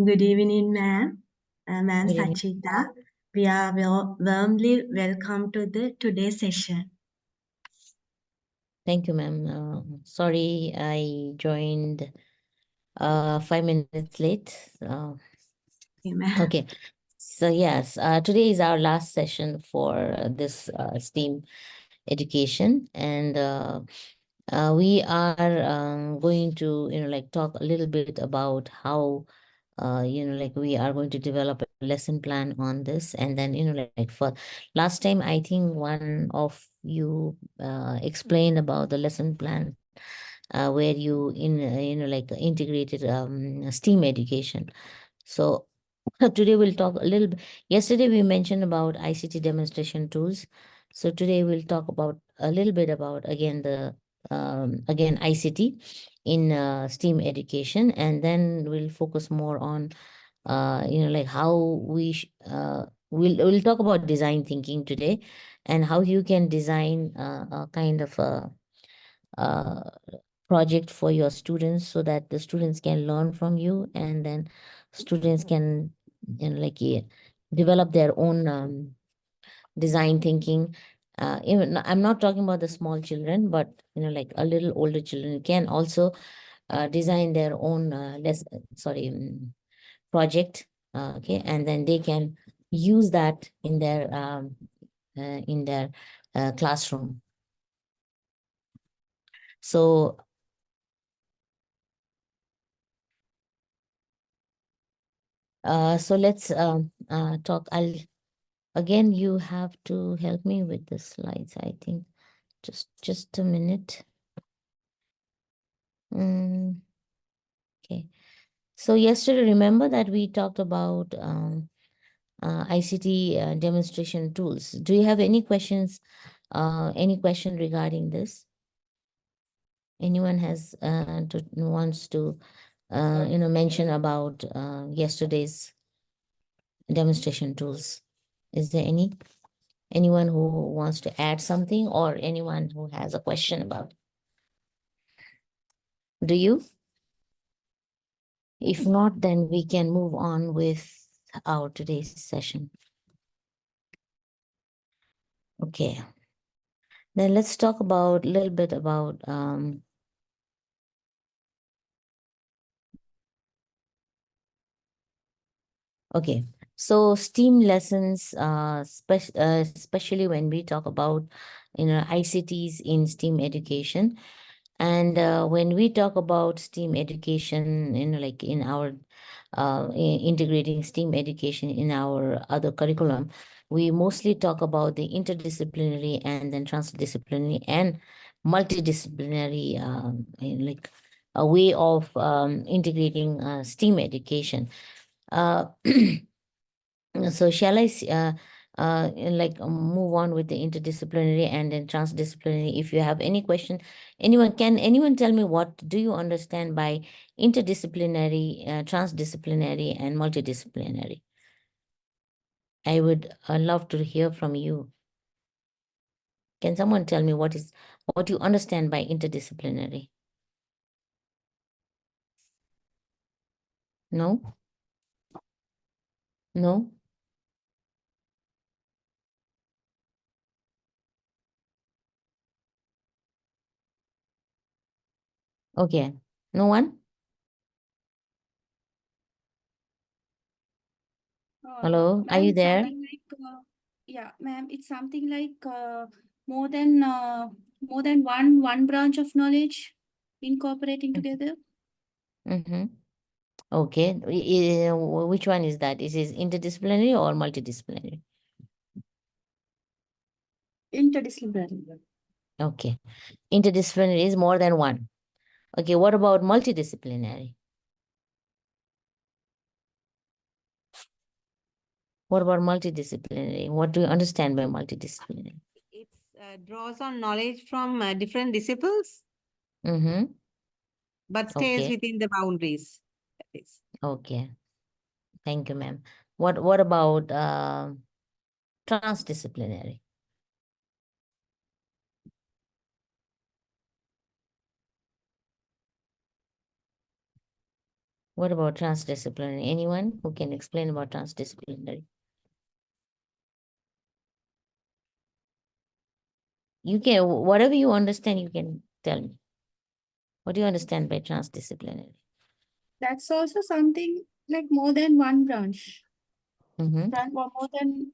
Good evening, ma'am. Ma'am Good evening. Sachita. We are warmly welcome to the today's session. Thank you, ma'am. Sorry, I joined 5 minutes late. Okay, ma'am. Okay. So yes, today is our last session for this STEAM education, and we are going to talk a little bit about how we are going to develop a lesson plan on this, and then like for last time I think one of you explained about the lesson plan where you integrated STEAM education. So today we'll talk a little bit. Yesterday we mentioned about ICT demonstration tools. So today we'll talk about a little bit about again the again ICT in STEAM education, and then we'll focus more on like how we'll talk about design thinking today, and how you can design a kind of a project for your students so that the students can learn from you, and then students can develop their own design thinking. Even I'm not talking about the small children, but like a little older children can also design their own project. Okay, and then they can use that in their classroom. So let's talk. Again, you have to help me with the slides, I think. Just a minute. Okay. So yesterday, remember that we talked about ICT demonstration tools. Do you have any questions? Any question regarding this? Anyone wants to mention about yesterday's demonstration tools? Is there anyone who wants to add something, or anyone who has a question about it? Do you? If not, then we can move on with our today's session. Okay. Then let's talk about a little bit about okay. So STEAM lessons, especially when we talk about ICTs in STEAM education. And when we talk about STEAM education, like in our integrating STEAM education in our other curriculum, we mostly talk about the interdisciplinary and then transdisciplinary and multidisciplinary, like a way of integrating STEAM education. So shall I move on with the interdisciplinary and then transdisciplinary? If you have any question, can anyone tell me what do you understand by interdisciplinary, transdisciplinary, and multidisciplinary? I would love to hear from you. Can someone tell me what you understand by interdisciplinary? No? No? Okay. No one? Hello? Are you there? Yeah, ma'am, it's something like more than one branch of knowledge incorporating together. Mm-hmm. Okay. Which one is that? Is it interdisciplinary or multidisciplinary? Interdisciplinary. Okay. Interdisciplinary is more than one. Okay. What about multidisciplinary? What about multidisciplinary? What do you understand by multidisciplinary? It draws on knowledge from different disciplines, Mm-hmm. but stays Okay. within the boundaries. That is. Okay. Thank you, ma'am. What about transdisciplinary? What about transdisciplinary? Anyone who can explain about transdisciplinary? You can, whatever you understand, you can tell me. What do you understand by transdisciplinary? That's also something like more than one branch. Mm-hmm. More than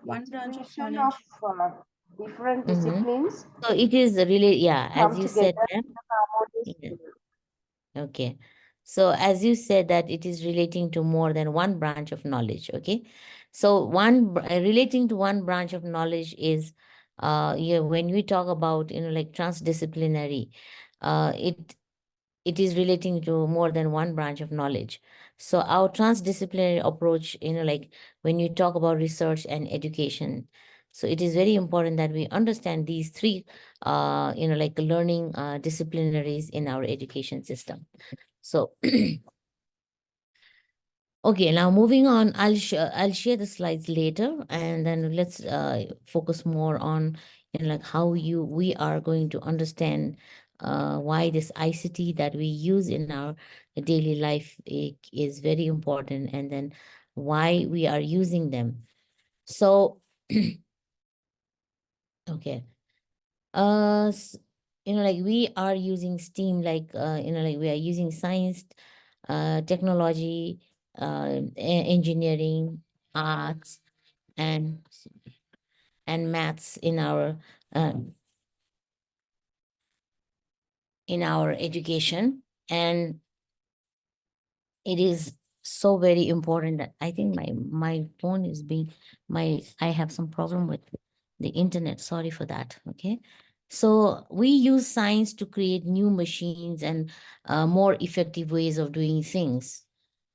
one branch of Combination knowledge. of different Mm-hmm. disciplines So it is really, yeah, come as you together said, in ma'am. a harmonious Yeah. way. Okay. So as you said that it is relating to more than one branch of knowledge. Okay. So relating to one branch of knowledge is, yeah, when we talk about, like transdisciplinary, it is relating to more than one branch of knowledge. So our transdisciplinary approach, like when you talk about research and education, so it is very important that we understand these three, like learning disciplinaries in our education system. So, okay, now moving on, I'll share the slides later, and then let's focus more on, like how we are going to understand why this ICT that we use in our daily life is very important, and then why we are using them. So, okay. Like we are using STEAM, like like we are using science, technology, engineering, arts, and maths uh, in our education. And it is so very important that I think my phone is being I have some problem with the internet. Sorry for that. Okay. So we use science to create new machines and more effective ways of doing things.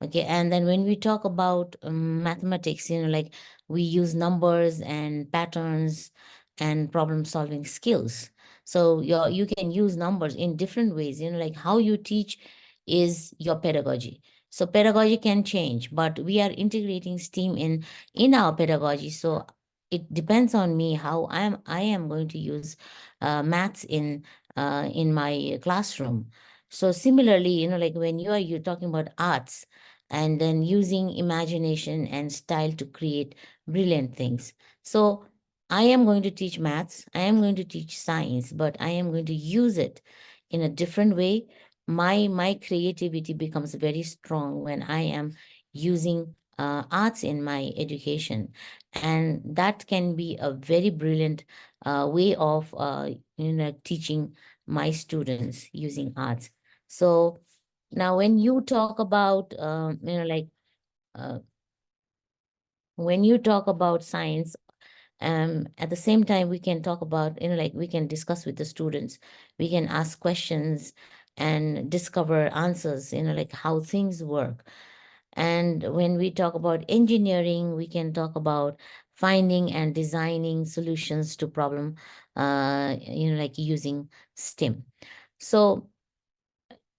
Okay. And then when we talk about mathematics, like we use numbers and patterns and problem solving skills. So you can use numbers in different ways, like how you teach is your pedagogy. So pedagogy can change, but we are integrating STEAM in our pedagogy. So it depends on me how I am going to use maths in my classroom. So similarly, like when you're talking about arts and then using imagination and style to create brilliant things. So I am going to teach maths, I am going to teach science, but I am going to use it in a different way. My creativity becomes very strong when I am using arts in my education, and that can be a very brilliant way of teaching my students using arts. So now when you talk about uh, when you talk about science, at the same time we can talk about, like we can discuss with the students, we can ask questions and discover answers, like how things work. And when we talk about engineering, we can talk about finding and designing solutions to problem, like using STEM. So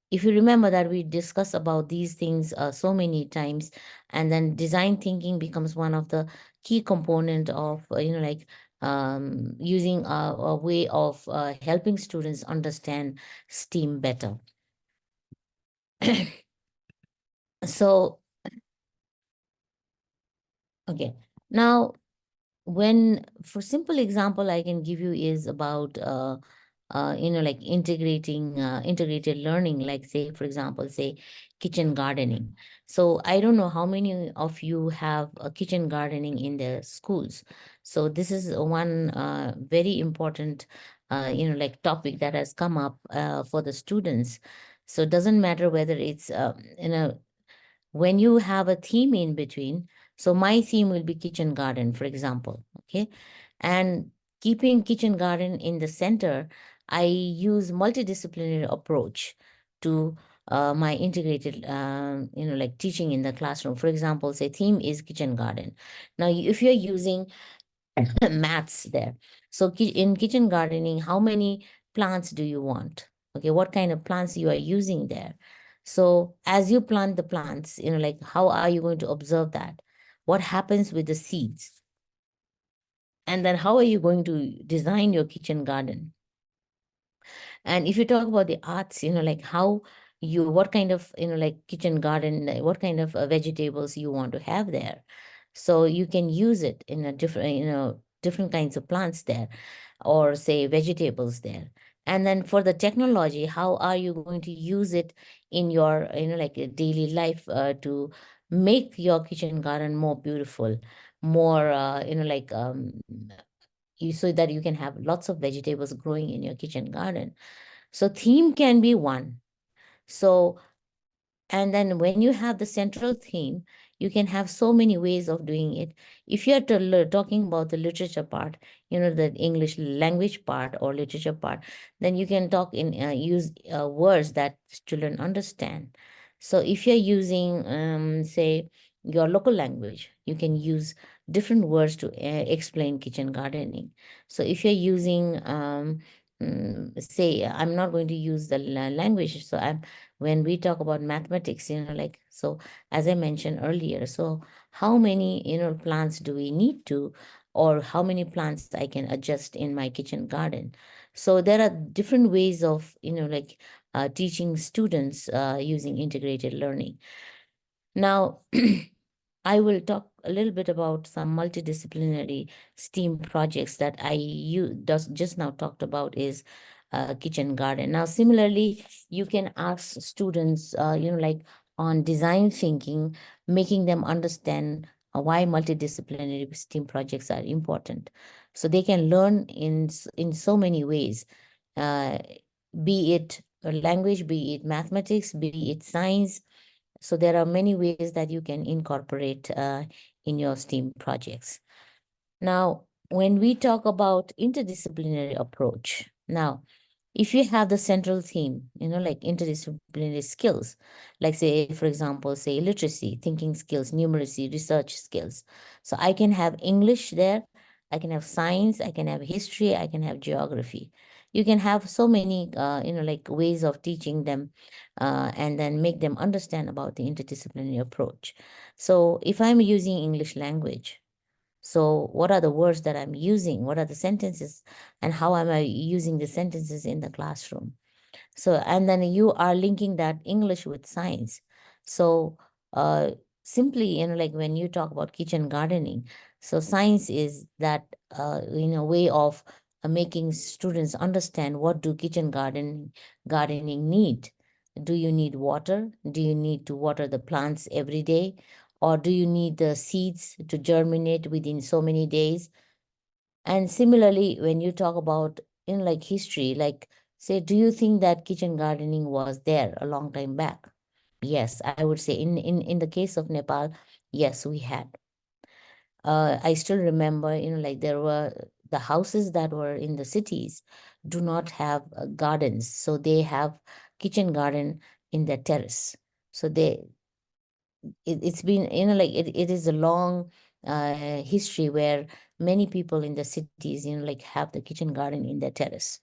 if you remember that we discussed about these things so many times, and then design thinking becomes one of the key component of like using a way of helping students understand STEAM better. So okay, now when for simple example I can give you is about like integrated learning, like say for example, say kitchen gardening. So I don't know how many of you have a kitchen gardening in their schools. So this is one very important like topic that has come up for the students. So it doesn't matter whether it's when you have a theme in between. So my theme will be kitchen garden, for example, okay? And keeping kitchen garden in the center, I use multidisciplinary approach to my integrated, like teaching in the classroom. For example, say theme is kitchen garden. Now, if you're using maths there, so in kitchen gardening, how many plants do you want? Okay, what kind of plants you are using there? So as you plant the plants, like how are you going to observe that? What happens with the seeds? And then how are you going to design your kitchen garden? And if you talk about the arts, like how what kind of, like kitchen garden, what kind of vegetables you want to have there. So you can use it in a different, different kinds of plants there, or say vegetables there. And then for the technology, how are you going to use it in your, like a daily life to make your kitchen garden more beautiful, more, like so that you can have lots of vegetables growing in your kitchen garden. So theme can be one. So, and then when you have the central theme, you can have so many ways of doing it. If you are talking about the literature part, the English language part or literature part, then you can talk in use words that children understand. So if you're using, say, your local language, you can use different words to explain kitchen gardening. So if you're using, say, I'm not going to use the language, so when we talk about mathematics, like, so as I mentioned earlier, so how many, plants do we need to, or how many plants I can adjust in my kitchen garden? So there are different ways of, like teaching students using integrated learning. Now, I will talk a little bit about some multidisciplinary STEAM projects that just now talked about is kitchen garden. Now, similarly, you can ask students, like on design thinking, making them understand why multidisciplinary STEAM projects are important. So they can learn in so many ways, uh, be it a language, be it mathematics, be it science. So there are many ways that you can incorporate in your STEAM projects. Now, when we talk about interdisciplinary approach, now, if you have the central theme, like interdisciplinary skills, like say, for example, say literacy, thinking skills, numeracy, research skills. So I can have English there, I can have science, I can have history, I can have geography. You can have so many, like ways of teaching them and then make them understand about the interdisciplinary approach. So if I'm using English language, so what are the words that I'm using? What are the sentences? And how am I using the sentences in the classroom? So, and then you are linking that English with science. So simply, like when you talk about kitchen gardening, so science is that, way of making students understand what do kitchen gardening need. Do you need water? Do you need to water the plants every day? Or do you need the seeds to germinate within so many days? And similarly, when you talk about in like history, like say, do you think that kitchen gardening was there a long time back? Yes, I would say in the case of Nepal, yes, we had. I still remember, like there were the houses that were in the cities do not have gardens, so they have kitchen garden in their terrace. So it's been, like it is a long history where many people in the cities, like have the kitchen garden in their terrace.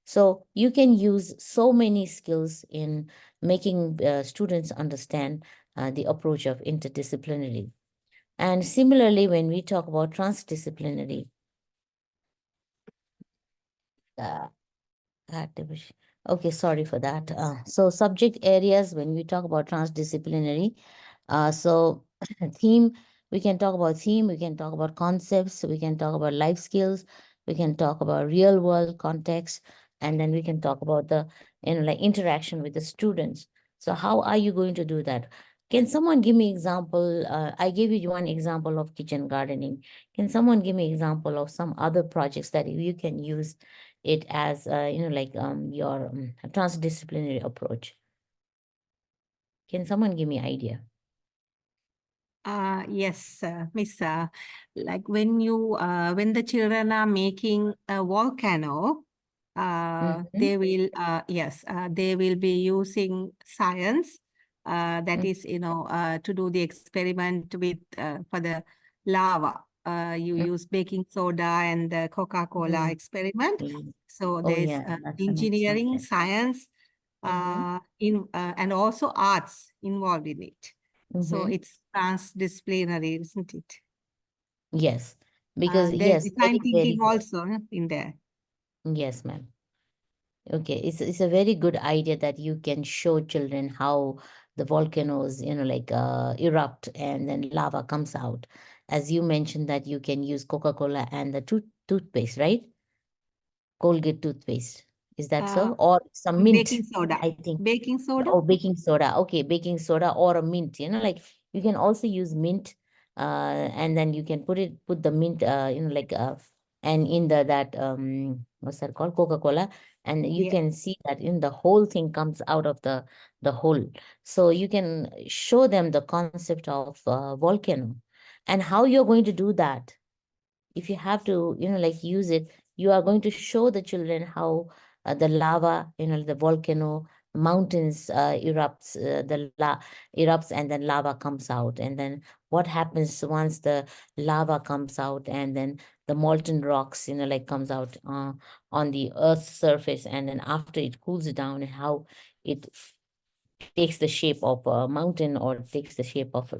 So you can use so many skills in making students understand the approach of interdisciplinary. And similarly, when we talk about transdisciplinary, uh, okay, sorry for that. So subject areas, when we talk about transdisciplinary, so theme, we can talk about theme, we can talk about concepts, we can talk about life skills, we can talk about real world context, and then we can talk about the, like interaction with the students. So how are you going to do that? Can someone give me example? I gave you one example of kitchen gardening. Can someone give me example of some other projects that you can use it as, like your transdisciplinary approach? Can someone give me idea? Yes, Miss. Like when the children are making a volcano, they will, yes, they will be using science. That is, to do the experiment with for the lava. You use baking soda and the Coca-Cola experiment. So Oh there's yeah, that's an engineering, exciting. science, and also arts involved in it. So it's transdisciplinary, isn't it? Yes, because There's yes, very, design thinking very, also in there. yes, ma'am. Okay, it's a very good idea that you can show children how the volcanoes, like erupt and then lava comes out. As you mentioned that you can use Coca-Cola and the toothpaste, right? Colgate toothpaste. Is that Uh, so? Or some mint, Baking soda. I think. Baking soda? Oh, baking soda. Okay, baking soda or a mint. Like you can also use mint, and then you can put the mint, like and in that what's that called? Coca-Cola, and you Yeah. can see that in the whole thing comes out of the hole. So you can show them the concept of volcano and how you're going to do that. If you have to, like use it, you are going to show the children how the lava, the volcano mountains erupts and then lava comes out. And then what happens once the lava comes out and then the molten rocks, like comes out on the earth's surface. And then after it cools down and how it takes the shape of a mountain or takes the shape of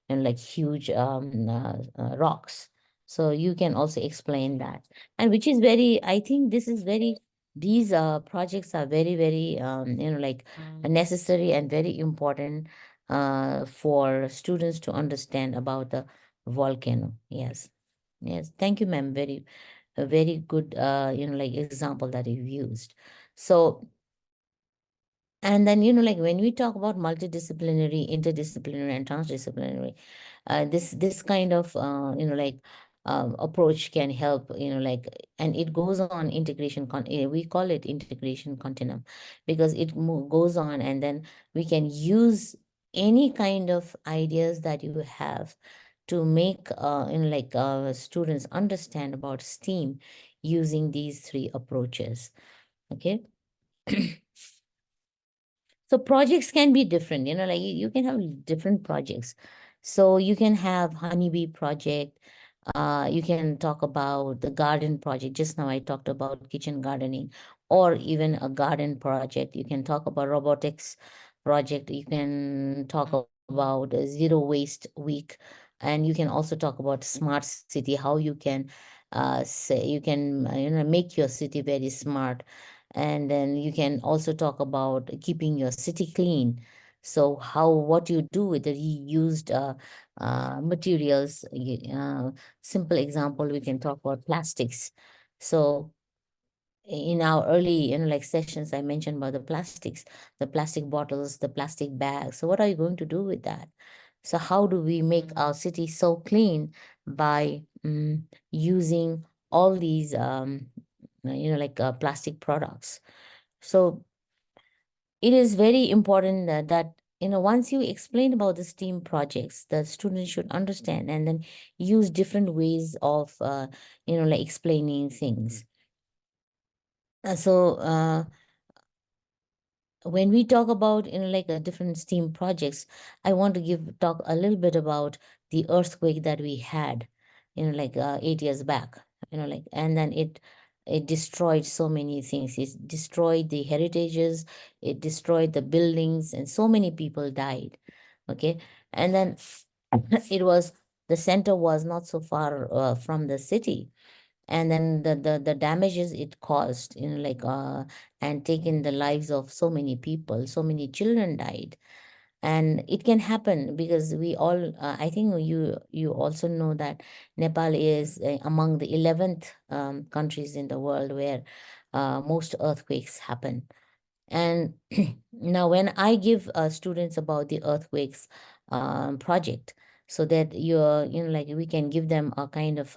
like huge rocks. So you can also explain that, and which is very, I think this is very, these projects are very, very like necessary and very important for students to understand about the volcano. Yes. Yes, thank you, ma'am. Very, a very good like example that you've used. So, and then, like when we talk about multidisciplinary, interdisciplinary, and transdisciplinary, this kind of, like approach can help, like, and it goes on integration, we call it integration continuum because it goes on and then we can use any kind of ideas that you have to make, like students understand about STEAM using these three approaches. Okay. So projects can be different, like you can have different projects. So you can have honeybee project. You can talk about the garden project. Just now I talked about kitchen gardening or even a garden project. You can talk about robotics project. You can talk about a zero waste week. And you can also talk about smart city, how you can say you can, make your city very smart. And then you can also talk about keeping your city clean. So how, what you do with the reused materials. Simple example, we can talk about plastics. So in our early, like sessions, I mentioned about the plastic bottles, the plastic bags. So what are you going to do with that? So how do we make our city so clean by using all these, like plastic products? So it is very important that, once you explain about the STEAM projects, the students should understand and then use different ways of, like explaining things. So when we talk about, like a different STEAM projects, I want to talk a little bit about the earthquake that we had, like 8 years back, like, and then it destroyed so many things. It destroyed the heritages, it destroyed the buildings, and so many people died. Okay. And then the center was not so far from the city, and then the damages it caused, like and taken the lives of so many people, so many children died. And it can happen because we all, I think you also know that Nepal is among the 11th countries in the world where most earthquakes happen. And now when I give students about the earthquakes project, so that like we can give them a kind of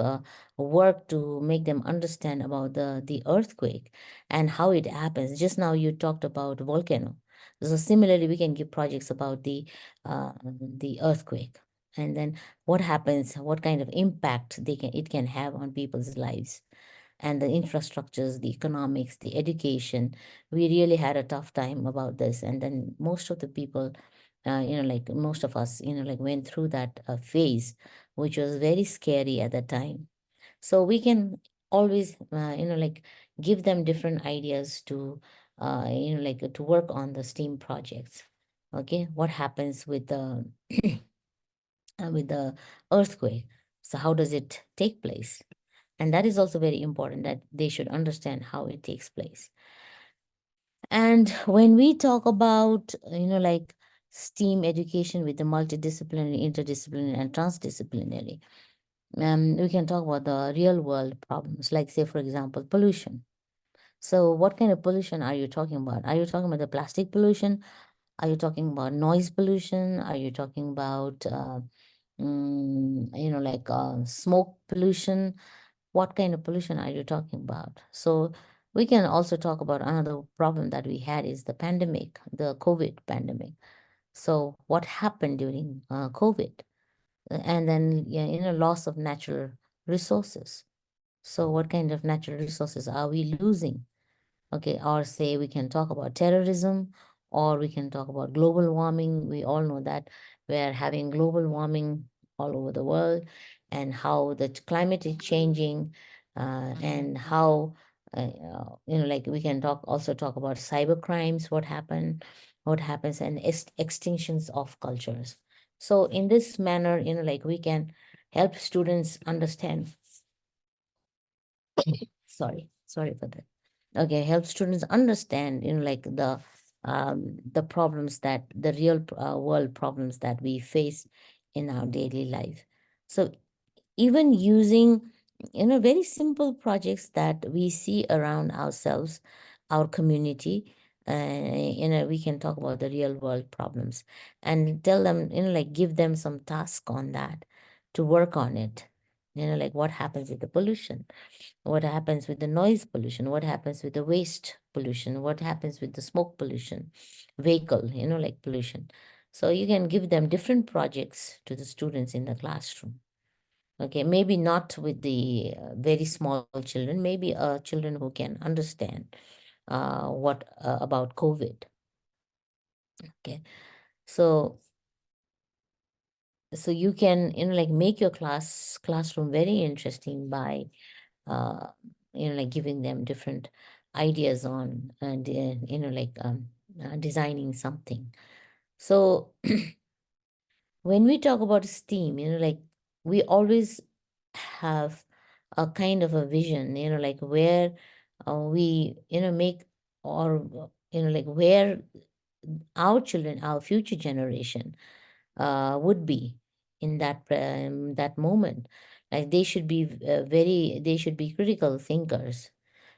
work to make them understand about the earthquake and how it happens. Just now you talked about volcano. So similarly, we can give projects about the earthquake, and then what happens, what kind of impact it can have on people's lives, and the infrastructures, the economics, the education. We really had a tough time about this. And then most of the people, like most of us, like went through that phase, which was very scary at that time. So we can always, like give them different ideas to, like to work on the STEAM projects. Okay, what happens with the with the earthquake? So how does it take place? And that is also very important, that they should understand how it takes place. And when we talk about, like STEAM education with the multidisciplinary, interdisciplinary, and transdisciplinary, we can talk about the real world problems, like, say, for example, pollution. So what kind of pollution are you talking about? Are you talking about the plastic pollution? Are you talking about noise pollution? Are you talking about, like smoke pollution? What kind of pollution are you talking about? So we can also talk about another problem that we had is the pandemic, the COVID pandemic. So what happened during COVID? And then, loss of natural resources. So what kind of natural resources are we losing? Okay, or say we can talk about terrorism, or we can talk about global warming. We all know that we're having global warming all over the world, and how the climate is changing, and how, like we can also talk about cyber crimes, what happens, and extinctions of cultures. So in this manner, like we can help students understand. Sorry for that. Okay, help students understand, like the problems, that the real world problems that we face in our daily life. So even using, very simple projects that we see around ourselves, our community, we can talk about the real world problems and tell them, like give them some task on that to work on it. Like what happens with the pollution, what happens with the noise pollution, what happens with the waste pollution, what happens with the smoke pollution, vehicle, like pollution. So you can give them different projects to the students in the classroom. Okay, maybe not with the very small children, maybe children who can understand what about COVID. Okay, so you can, like make your classroom very interesting by uh, like giving them different ideas on, and like designing something. So when we talk about STEAM, like we always have a kind of a vision, like where we, make, or, like where our children, our future generation would be in that moment. Like they should be they should be critical thinkers,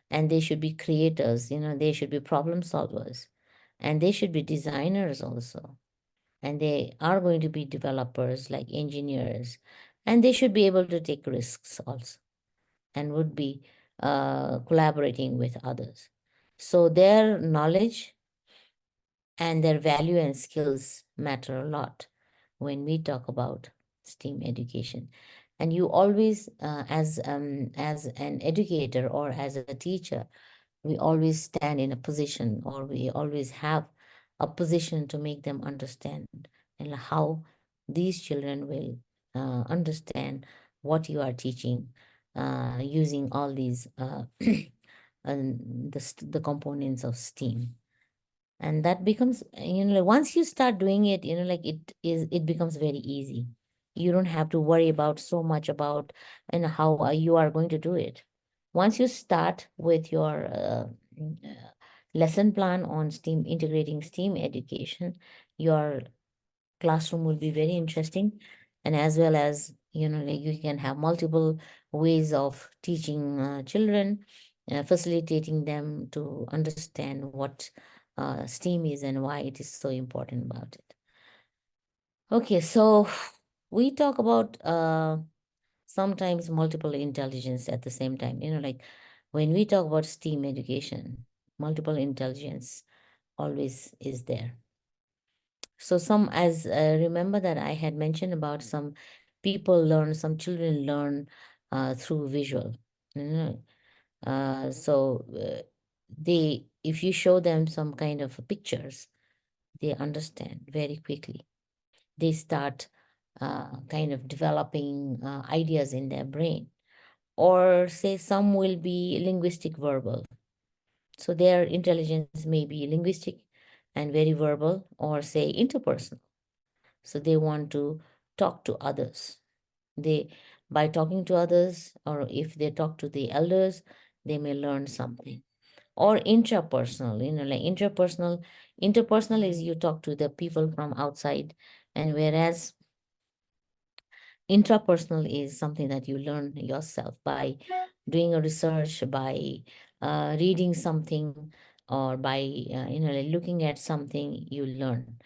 and they should be creators, they should be problem solvers, and they should be designers also, and they are going to be developers like engineers, and they should be able to take risks also, and would be collaborating with others. So their knowledge and their value and skills matter a lot when we talk about STEAM education. And you always, as an educator or as a teacher, we always stand in a position, or we always have a position to make them understand, and how these children will understand what you are teaching, using all these and the components of STEAM. And that becomes, once you start doing it, like it becomes very easy. You don't have to worry about so much about and how you are going to do it. Once you start with your lesson plan on STEAM, integrating STEAM education, your classroom will be very interesting. And as well as, like you can have multiple ways of teaching children, facilitating them to understand what STEAM is and why it is so important about it. Okay, so we talk about sometimes multiple intelligence at the same time. Like when we talk about STEAM education, multiple intelligence always is there. So as remember that I had mentioned about some people learn, some children learn through visual. You know? If you show them some kind of pictures, they understand very quickly. They start kind of developing ideas in their brain. Or say some will be linguistic verbal. So their intelligence may be linguistic and very verbal, or say interpersonal. So they want to talk to others. By talking to others, or if they talk to the elders, they may learn something. or intrapersonal, like interpersonal is you talk to the people from outside, and whereas intrapersonal is something that you learn yourself by doing a research, by reading something, or by like looking at something you learn.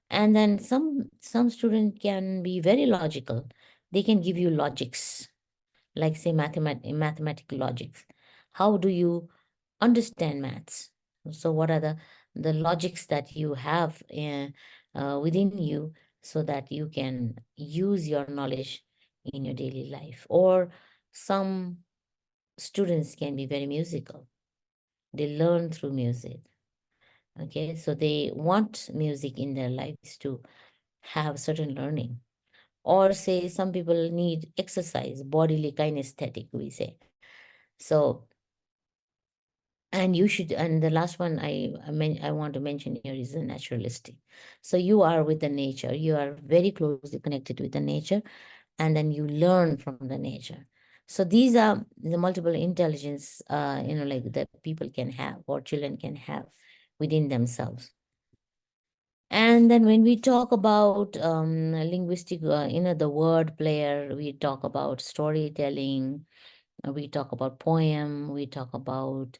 And then some student can be very logical. They can give you logics, like say mathematical logics. How do you understand maths? So what are the logics that you have within you, so that you can use your knowledge in your daily life? Or some students can be very musical. They learn through music. Okay, so they want music in their lives to have certain learning. Or say some people need exercise, bodily kinesthetic, we say. So, and you should, and the last one I want to mention here is the naturalistic. So you are with the nature, you are very closely connected with the nature, and then you learn from the nature. So these are the multiple intelligence, like that people can have, or children can have within themselves. And then when we talk about linguistic, the word player, we talk about storytelling, we talk about poem, we talk about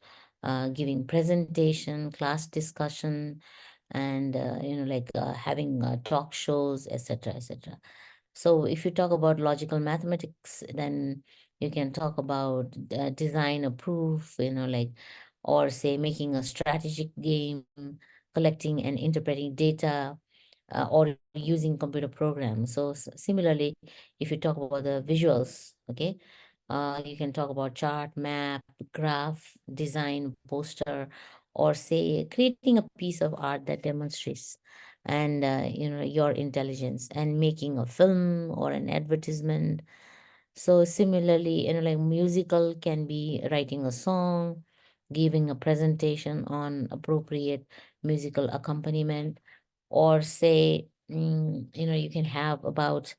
giving presentation, class discussion, and having talk shows, etc., etc. So if you talk about logical mathematics, then you can talk about design a proof, or say making a strategic game, collecting and interpreting data, or using computer programs. So similarly, if you talk about the visuals, okay, you can talk about chart, map, graph, design, poster, or say creating a piece of art that demonstrates and your intelligence, and making a film or an advertisement. So similarly, like musical can be writing a song, giving a presentation on appropriate musical accompaniment, or say you can have about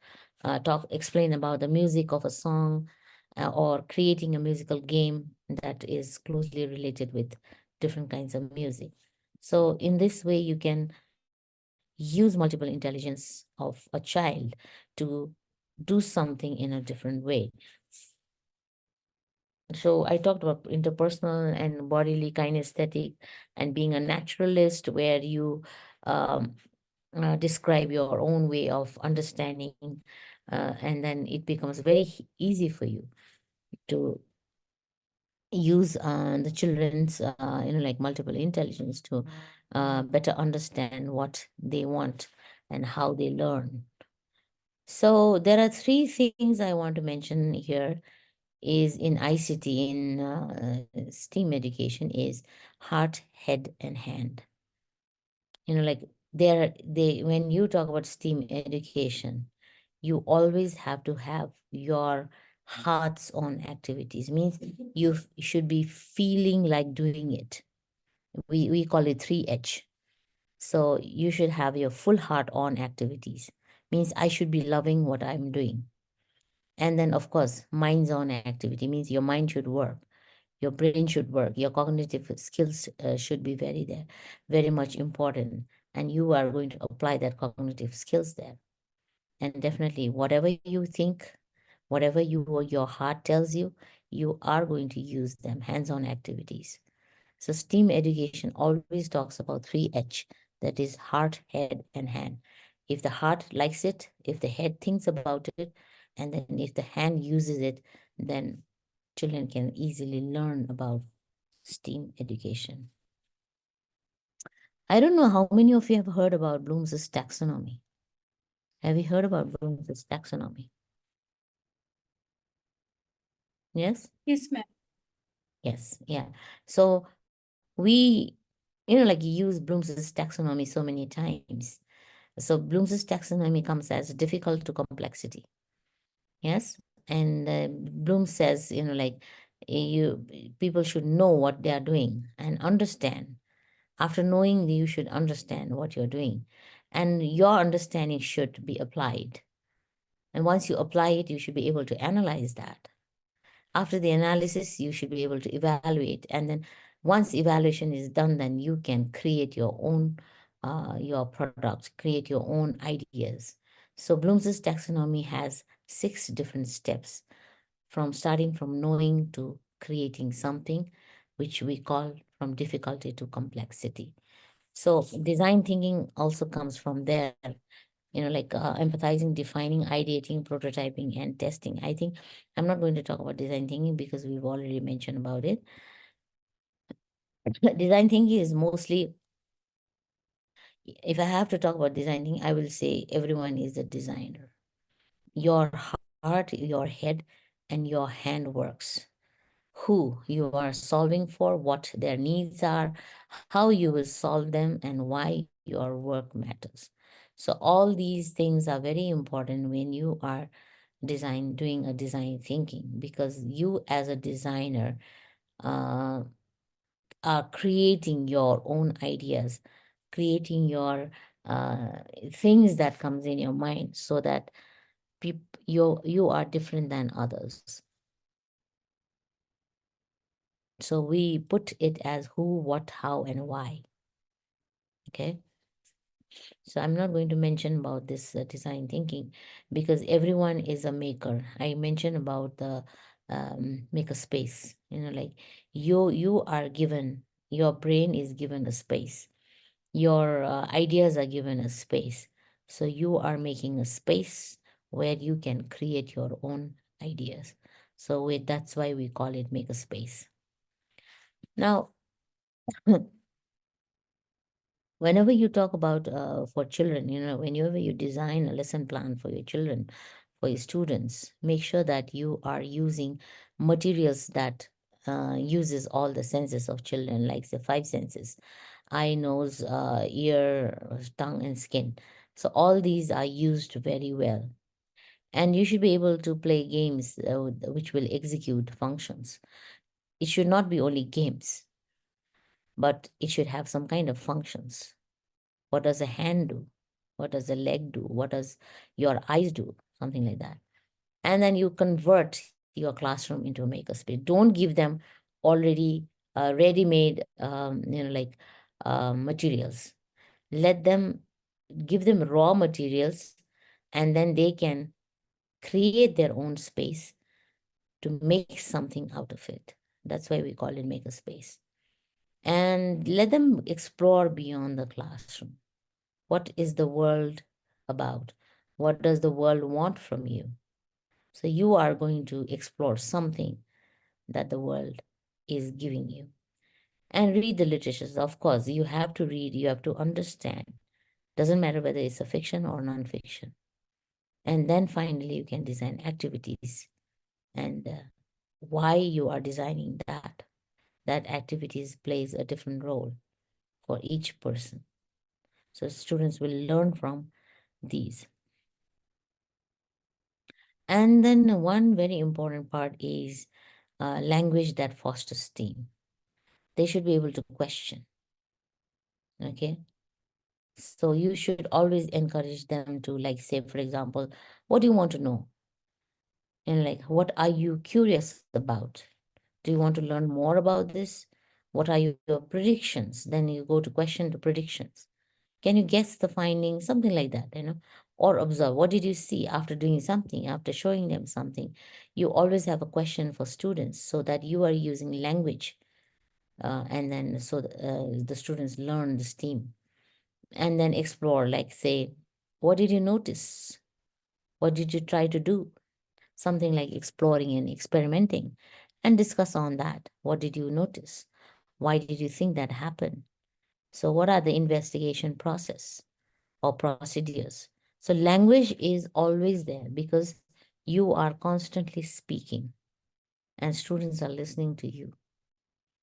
explain about the music of a song, or creating a musical game that is closely related with different kinds of music. So in this way, you can use multiple intelligence of a child to do something in a different way. So I talked about interpersonal and bodily kinesthetic, and being a naturalist, where you describe your own way of understanding, and then it becomes very easy for you to use the children's like multiple intelligence to better understand what they want and how they learn. So there are three things I want to mention here is in ICT, in STEAM education, is heart, head, and hand. Like when you talk about STEAM education, you always have to have your heart's on activities. Means you should be feeling like doing it. We call it 3H. So you should have your full heart on activities. Means I should be loving what I'm doing. And then, of course, mind's on activity means your mind should work, your brain should work, your cognitive skills should be very much important. And you are going to apply that cognitive skills there. And definitely, whatever you think, whatever your heart tells you, you are going to use them, hands-on activities. So STEAM education always talks about 3H, that is heart, head, and hand. If the heart likes it, if the head thinks about it, and then if the hand uses it, then children can easily learn about STEAM education. I don't know how many of you have heard about Bloom's taxonomy. Have you heard about Bloom's taxonomy? Yes? Yes, ma'am. Yes, yeah. So we, use Bloom's taxonomy so many times. So Bloom's taxonomy comes as difficult to complexity. Yes. And Bloom says, people should know what they are doing and understand. After knowing, you should understand what you're doing. And your understanding should be applied. And once you apply it, you should be able to analyze that. After the analysis, you should be able to evaluate. And then Once evaluation is done, then you can create your own your product, create your own ideas. So Bloom's taxonomy has 6 different steps, from starting from knowing to creating something, which we call from difficulty to complexity. So design thinking also comes from there, like empathizing, defining, ideating, prototyping, and testing. I think I'm not going to talk about design thinking because we've already mentioned about it. Design thinking is mostly, if I have to talk about design thinking, I will say everyone is a designer. Your heart, your head, and your hand works. Who you are solving for, what their needs are, how you will solve them, and why your work matters. So all these things are very important when you are doing a design thinking, because you as a designer uh, are creating your own ideas, creating your things that comes in your mind, so that you are different than others. So we put it as who, what, how, and why. Okay. So I'm not going to mention about this design thinking, because everyone is a maker. I mentioned about the make a space. Like you are given, your brain is given a space. Your ideas are given a space. So you are making a space where you can create your own ideas. So that's why we call it make a space. Now, whenever you talk about for children, whenever you design a lesson plan for your children, for your students, make sure that you are using materials that uses all the senses of children, like the 5 senses: eye, nose, ear, tongue, and skin. So all these are used very well. And you should be able to play games which will execute functions. It should not be only games, but it should have some kind of functions. What does a hand do? What does a leg do? What does your eyes do? Something like that. And then you convert your classroom into a makerspace. Don't give them already ready-made, materials. Let them, give them raw materials, and then they can create their own space to make something out of it. That's why we call it makerspace. And let them explore beyond the classroom. What is the world about? What does the world want from you? So you are going to explore something that the world is giving you. And read the literatures. Of course, you have to read, you have to understand. Doesn't matter whether it's a fiction or non-fiction. And then finally, you can design activities and why you are designing that. That activities plays a different role for each person. So students will learn from these. And then one very important part is language that fosters team. They should be able to question. Okay. So you should always encourage them to, like, say, for example, what do you want to know? And like, what are you curious about? Do you want to learn more about this? What are your predictions? Then you go to question the predictions. Can you guess the findings? Something like that. Or observe. What did you see after doing something, after showing them something? You always have a question for students, so that you are using language. And then so the students learn the STEAM. And then explore, like, say, what did you notice? What did you try to do? Something like exploring and experimenting, and discuss on that. What did you notice? Why did you think that happened? So what are the investigation process or procedures? So language is always there, because you are constantly speaking and students are listening to you.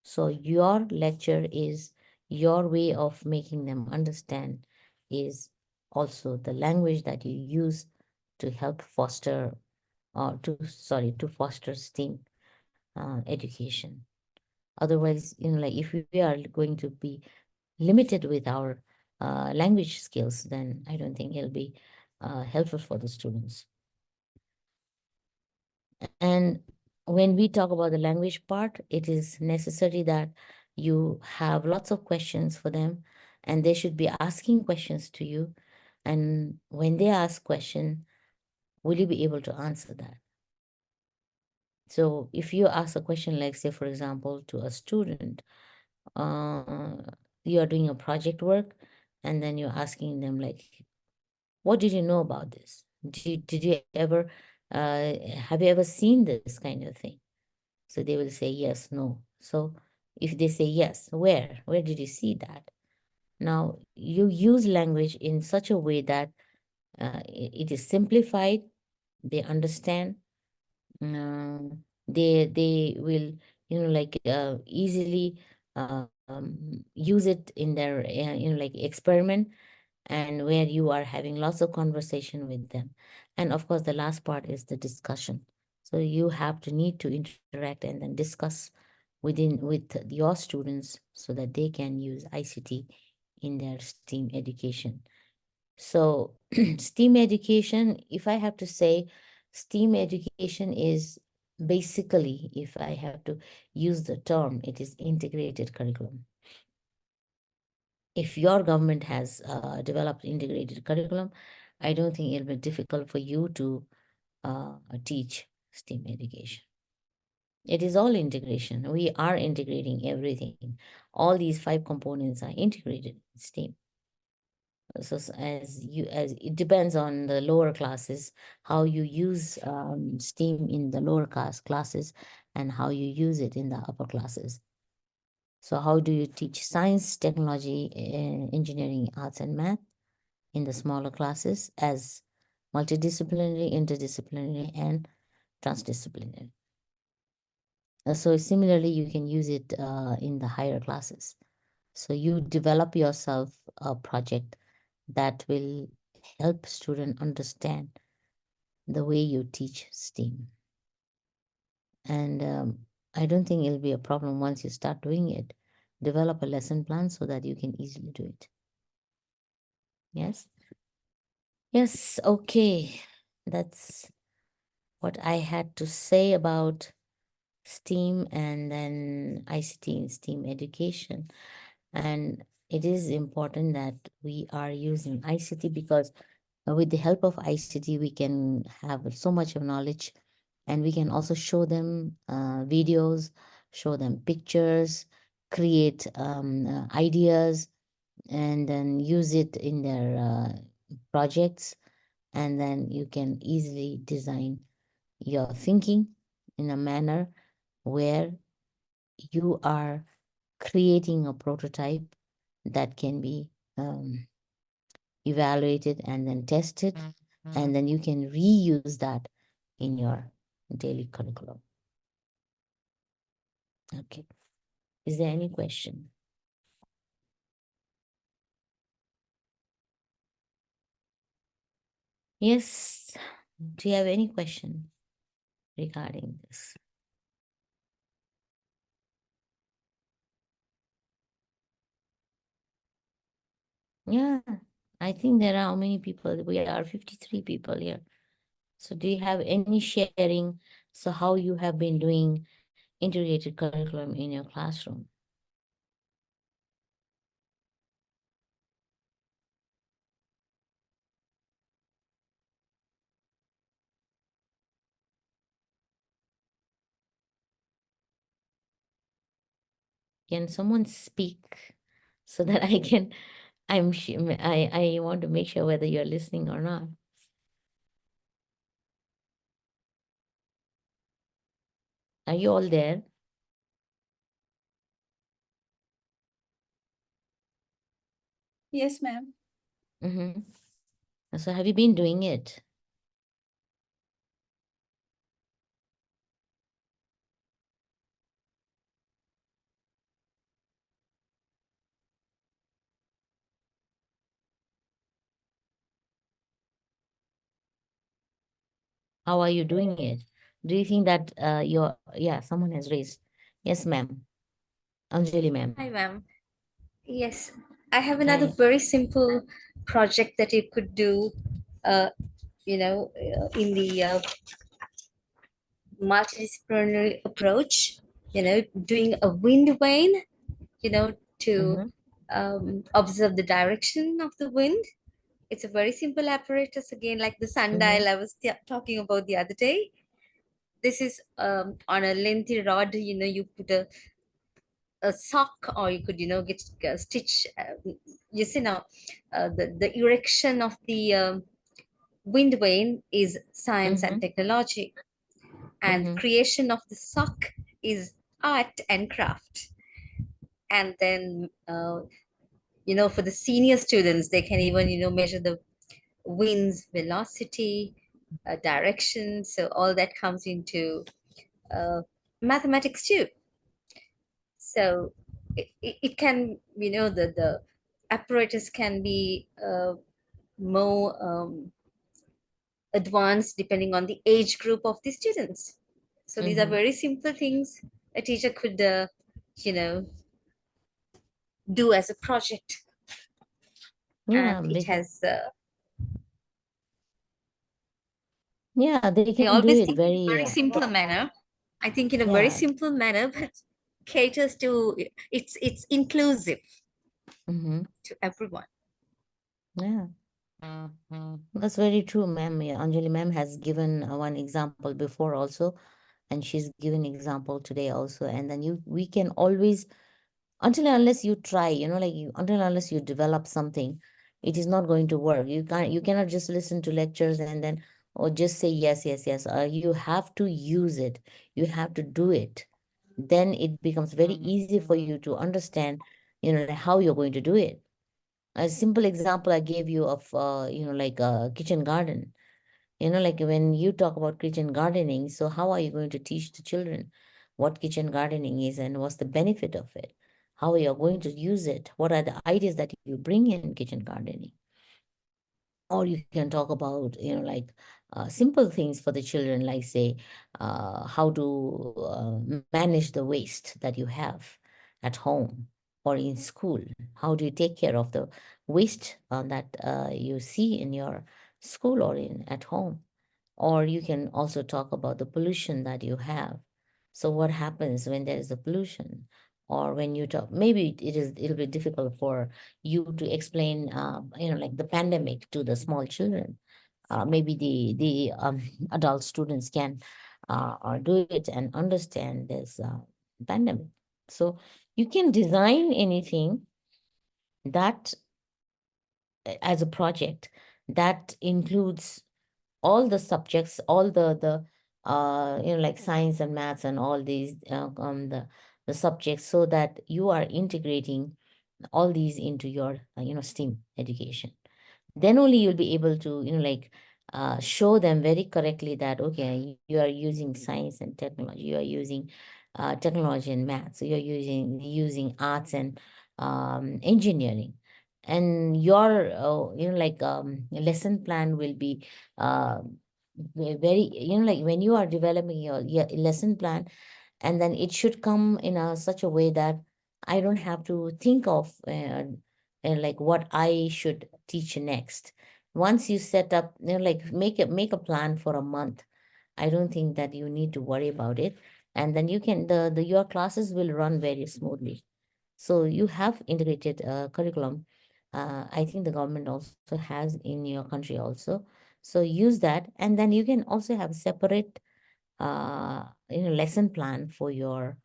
So your lecture is your way of making them understand, is also the language that you use to help foster, or to foster STEAM education. Otherwise, like, if we are going to be limited with our language skills, then I don't think it'll be helpful for the students. And when we talk about the language part, it is necessary that You have lots of questions for them, and they should be asking questions to you. And when they ask question, will you be able to answer that? So if you ask a question like, say, for example, to a student, you are doing a project work, and then you're asking them like, what did you know about this? Did you ever, have you ever seen this kind of thing? So they will say yes, no. So if they say yes, where did you see that? Now you use language in such a way that it is simplified, they understand, they will, like easily use it in their like experiment, and where you are having lots of conversation with them. And of course the last part is the discussion. So you have to need to interact and then discuss with your students so that they can use ICT in their STEAM education. So STEAM education, if I have to say, STEAM education is basically, if I have to use the term, it is integrated curriculum. If your government has developed integrated curriculum, I don't think it'll be difficult for you to teach STEAM education. It is all integration. We are integrating everything. All these 5 components are integrated in STEAM. So as it depends on the lower classes, how you use STEAM in the lower classes and how you use it in the upper classes. So how do you teach science, technology, engineering, arts, and math in the smaller classes as multidisciplinary, interdisciplinary, and transdisciplinary? So similarly, you can use it in the higher classes. So you develop yourself a project that will help student understand the way you teach STEAM. And I don't think it'll be a problem once you start doing it. Develop a lesson plan so that you can easily do it. Yes? Yes, okay. That's what I had to say about STEAM and then ICT in STEAM education. And it is important that we are using ICT because with the help of ICT, we can have so much of knowledge, and we can also show them videos, show them pictures, create ideas, and then use it in their projects. And then you can easily design your thinking in a manner where you are creating a prototype that can be evaluated and then tested, and then you can reuse that in your daily curriculum. Okay. Is there any question? Yes. Do you have any question regarding this? Yeah, I think there are how many people? We are 53 people here. So do you have any sharing? So how you have been doing integrated curriculum in your classroom? Can someone speak so that I can, I want to make sure whether you're listening or not. Are you all there? Yes, ma'am. Mm-hmm. So have you been doing it? How are you doing it? Do you think that yeah, someone has raised. Yes, ma'am. Anjali, ma'am. Hi, ma'am. Yes, I have another Hi. very simple project that you could do, uh, in the multidisciplinary approach, doing a wind vane to observe the direction of the wind. It's a very simple apparatus, again, like the sundial I was talking about the other day. This is on a lengthy rod. You put a sock, or you could get a stitch. You see now, the erection of the wind vane is science and technology, and creation of the sock is art and craft. And then for the senior students, they can even measure the wind's velocity, direction. So all that comes into mathematics too. So it can, the apparatus can be more advanced depending on the age group of the students. So these are very simple things a teacher could, you know, do as a project. Yeah, And it has, yeah, they I can do always it think in a very very simple manner. I think in a very yeah. simple manner, but caters to, it's inclusive to everyone. Yeah. That's very true, ma'am. Yeah, Anjali ma'am has given one example before also, and she's given example today also. And then we can always, until and unless you try, until and unless you develop something, it is not going to work. You cannot just listen to lectures and then or just say yes, yes, yes. You have to use it. You have to do it. Then it becomes very easy for you to understand, how you're going to do it. A simple example I gave you of, like a kitchen garden. Like when you talk about kitchen gardening, so how are you going to teach the children what kitchen gardening is and what's the benefit of it? How you're going to use it? What are the ideas that you bring in kitchen gardening? Or you can talk about, like simple things for the children, like say, how to manage the waste that you have at home or in school. How do you take care of the waste that you see in your school or in at home? Or you can also talk about the pollution that you have. So what happens when there is a pollution? Or when you talk, maybe it'll be difficult for you to explain, like the pandemic to the small children. Maybe the adult students can do it and understand this pandemic. So you can design anything that as a project that includes all the subjects, all the like science and maths and all these the subjects, so that you are integrating all these into your STEAM education. Then only you'll be able to like show them very correctly that okay, you are using science and technology, you are using technology and maths, so you're using arts and engineering, and your like lesson plan will be uh, very like when you are developing your lesson plan, and then it should come in such a way that I don't have to think of like what I should teach next. Once you set up, like make a plan for a month, I don't think that you need to worry about it, and then you can the your classes will run very smoothly. So you have integrated curriculum. I think the government also has in your country also. So use that, and then you can also have separate lesson plan for your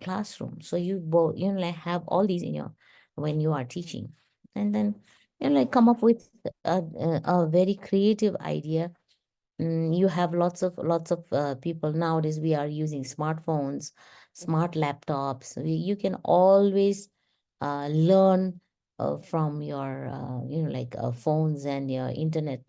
classroom. So you both like have all these in your when you are teaching, and then like come up with a very creative idea. You have lots of people nowadays. We are using smartphones, smart laptops. You can always learn from your like phones and your internet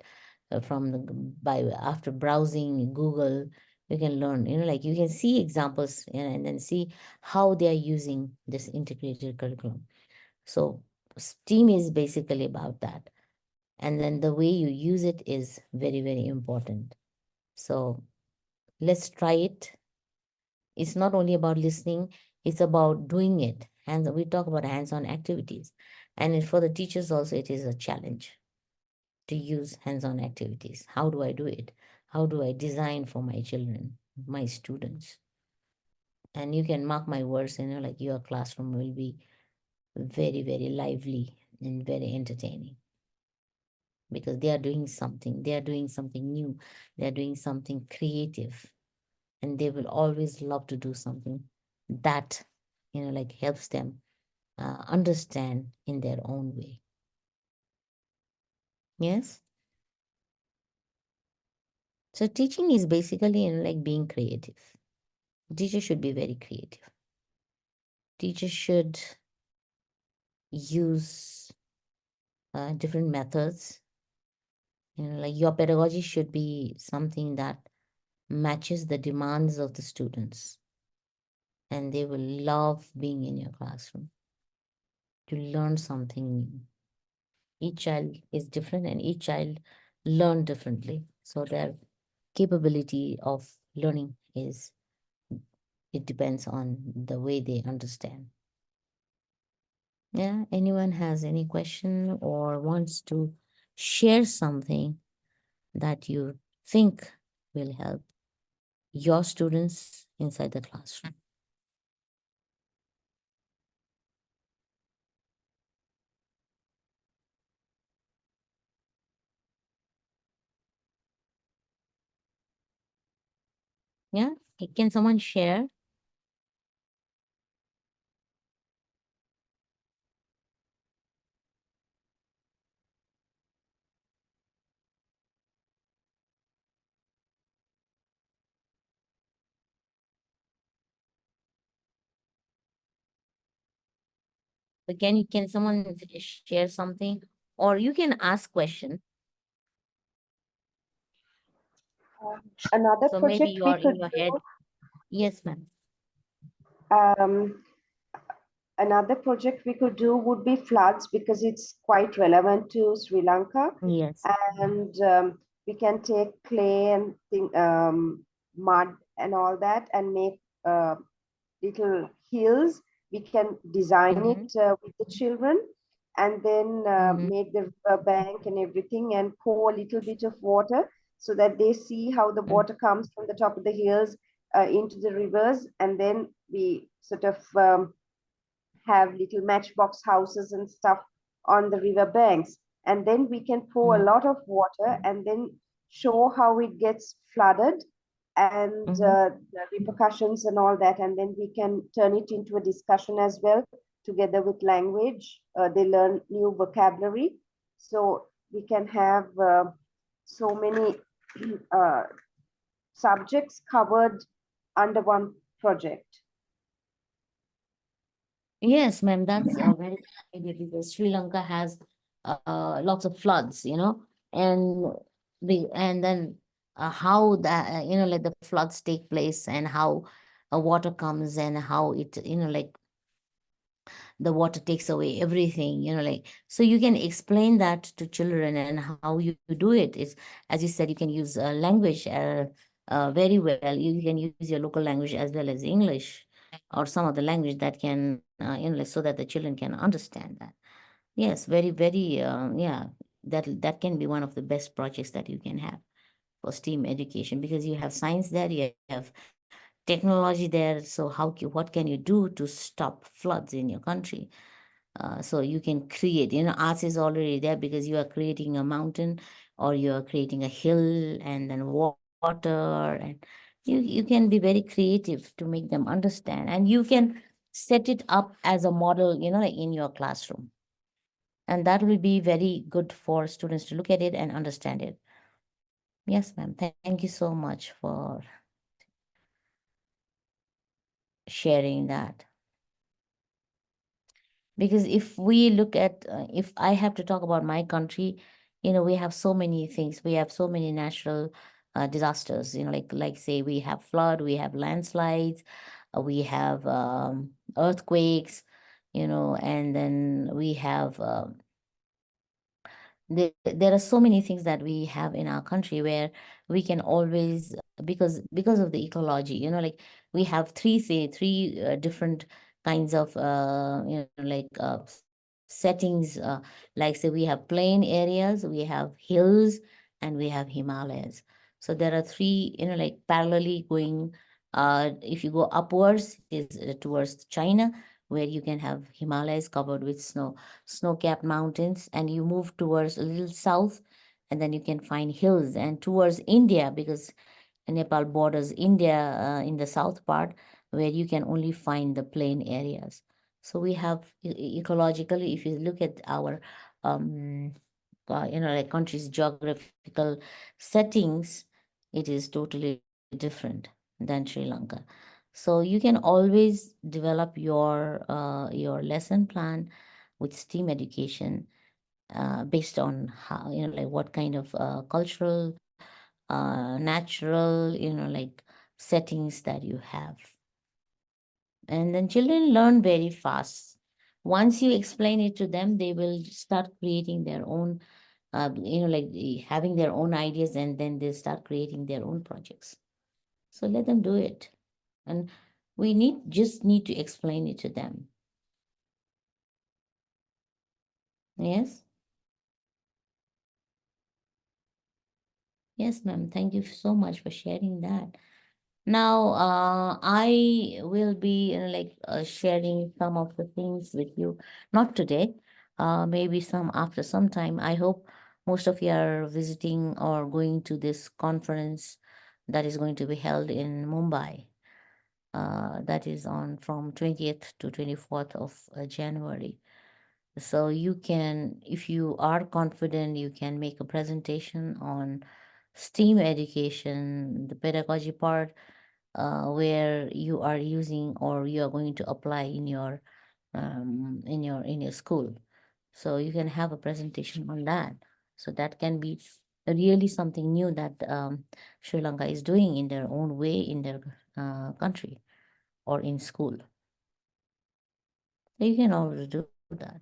from by after browsing Google. You can learn, like you can see examples and then see how they are using this integrated curriculum. So STEAM is basically about that, and then the way you use it is very, very important. So let's try it. It's not only about listening, it's about doing it. And we talk about hands-on activities. And for the teachers also, it is a challenge to use hands-on activities. How do I do it? How do I design for my children, my students? And you can mark my words, like your classroom will be very, very lively and very entertaining, because they are doing something, new, they are doing something creative, and they will always love to do something that, like, helps them understand in their own way. Yes. So teaching is basically, like, being creative. Teacher should be very creative. Teacher should use different methods. Like, your pedagogy should be something that matches the demands of the students, and they will love being in your classroom to learn something new. Each child is different, and each child learn differently, so their capability of learning is, it depends on the way they understand. Yeah, anyone has any question or wants to share something that you think will help your students inside the classroom? Yeah, can someone share? But can someone share something, or you can ask question? Another So maybe project you we are in could your head. do, Yes, ma'am. um, another project we could do would be floods because it's quite relevant to Sri Lanka, Yes. and we can take clay and mud and all that and make little hills. We can design Mm-hmm. it with the children, and then Mm-hmm. make the river bank and everything, and pour a little bit of water so that they see how the water comes from the top of the hills into the rivers, and then we sort of have little matchbox houses and stuff on the river banks, and then we can pour a lot of water and then show how it gets flooded and Mm-hmm. the repercussions and all that, and then we can turn it into a discussion as well together with language. They learn new vocabulary, so we can have so many uh, subjects covered under one project. Yes, ma'am, that's a very good idea, because Sri Lanka has lots of floods, and then how that, like, the floods take place, and how water comes, and how it, like, the water takes away everything, like, so you can explain that to children, and how you do it is, as you said, you can use language very well. You can use your local language as well as English, or some other language that can, like, so that the children can understand that. Yes, very, very, yeah, that can be one of the best projects that you can have for STEAM education, because you have science there, you have technology there. So what can you do to stop floods in your country? So you can create, arts is already there, because you are creating a mountain, or you are creating a hill, and then water, and you can be very creative to make them understand, and you can set it up as a model, like, in your classroom, and that will be very good for students to look at it and understand it. Yes, ma'am. Thank you so much for sharing that. Because if we look at, if I have to talk about my country, we have so many things. We have so many natural disasters, like, say, we have flood, we have landslides, we have earthquakes, and then we have there are so many things that we have in our country, where we can always, because of the ecology, like, we have three different kinds of, like, settings, like, say, we have plain areas, we have hills, and we have Himalayas. So there are three, like, parallelly going. If you go upwards is towards China, where you can have Himalayas covered with snow, snow-capped mountains, and you move towards a little south, and then you can find hills, and towards India, because Nepal borders India in the south part, where you can only find the plain areas. So we have ecologically, if you look at our like country's geographical settings, it is totally different than Sri Lanka. So you can always develop your lesson plan with STEAM education based on how, like what kind of cultural, natural, like settings that you have. And then children learn very fast. Once you explain it to them, they will start creating their own, like having their own ideas, and then they start creating their own projects. So let them do it. And we just need to explain it to them. Yes? Yes, ma'am. Thank you so much for sharing that. Now, I will be sharing some of the things with you. Not today, maybe some after some time. I hope most of you are visiting or going to this conference that is going to be held in Mumbai. That is on from 20th to 24th of January. So you can, if you are confident, you can make a presentation on STEAM education, the pedagogy part, where you are using or you are going to apply in your school. So you can have a presentation on that. So that can be really something new that Sri Lanka is doing in their own way in their country or in school. So you can always do that.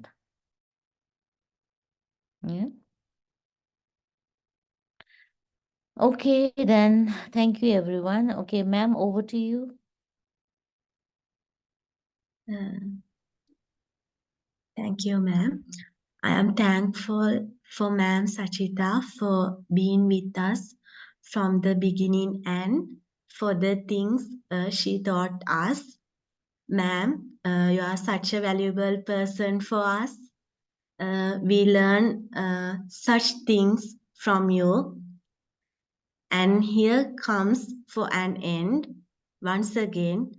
Yeah. Okay, then thank you everyone. Okay, ma'am, over to you. Thank you, ma'am. I am thankful for Ma'am Sachita for being with us from the beginning and for the things she taught us. Ma'am, you are such a valuable person for us. We learn such things from you. And here comes for an end. Once again,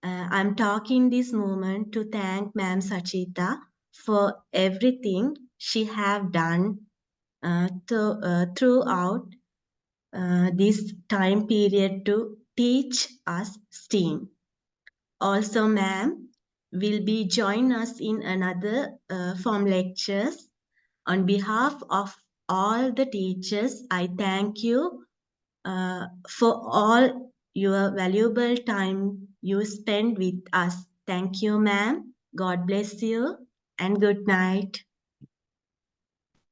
I'm talking this moment to thank Ma'am Sachita for everything she have done throughout this time period to teach us STEAM. Also, ma'am will be join us in another form lectures. On behalf of all the teachers, I thank you for all your valuable time you spend with us. Thank you, ma'am. God bless you and good night.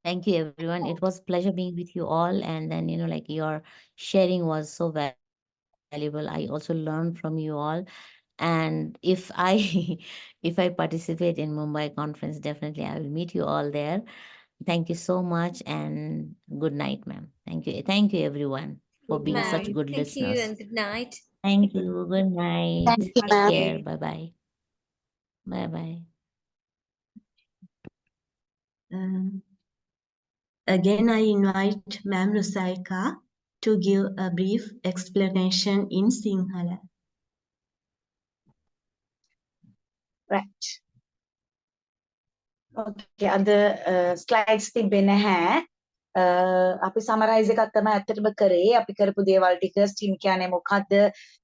Thank you, everyone. It was pleasure being with you all. And then, like your sharing was so valuable. I also learned from you all. And if I if I participate in Mumbai conference, definitely I will meet you all there. Thank you so much and good night, ma'am. Thank you. Thank you, everyone, for Good being such night. good Thank you listeners. and good night. Thank you. Good night. Thank you, Take ma'am. care. Bye-bye. Bye-bye. Um, Again, I invite Ma'am Rusaika to give a brief explanation in Sinhala. Right. Okay, අද slides තිබෙන්නේ නැහැ. අපි summarize එකක් තමයි ඇත්තටම කරේ. අපි කරපු දේවල් ටික STEAM කියන්නේ මොකක්ද?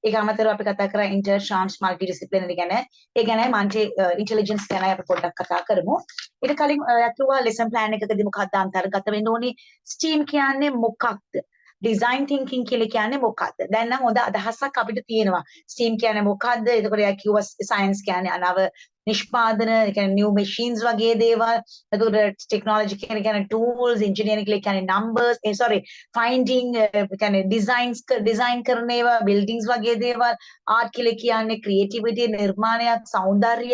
ඒක අමතරව අපි කතා කරා inter trans multidisciplinary ගැන. ඒ ගැන multi intelligence ගැන අපි පොඩ්ඩක් කතා කරමු. ඊට කලින් කිව්වා lesson plan එකකදී මොකක්ද අන්තර්ගත වෙන්න ඕනේ? STEAM කියන්නේ මොකක්ද? ඩිසයින් තින්කින් කියලා කියන්නේ මොකක්ද? දැන් නම් හොඳ අදහසක් අපිට තියෙනවා. STEAM කියන්නේ මොකක්ද? එතකොට එයා කිව්වා science කියන්නේ අනව නිෂ්පාදන, ඒ කියන්නේ new machines වගේ දේවල්. එතකොට technology කියන්නේ tools, engineering කියන්නේ numbers, sorry, finding කියන්නේ design කරන ඒවා, buildings වගේ දේවල්. art කියලා කියන්නේ creativity, නිර්මාණයක්, සෞන්දර්ය.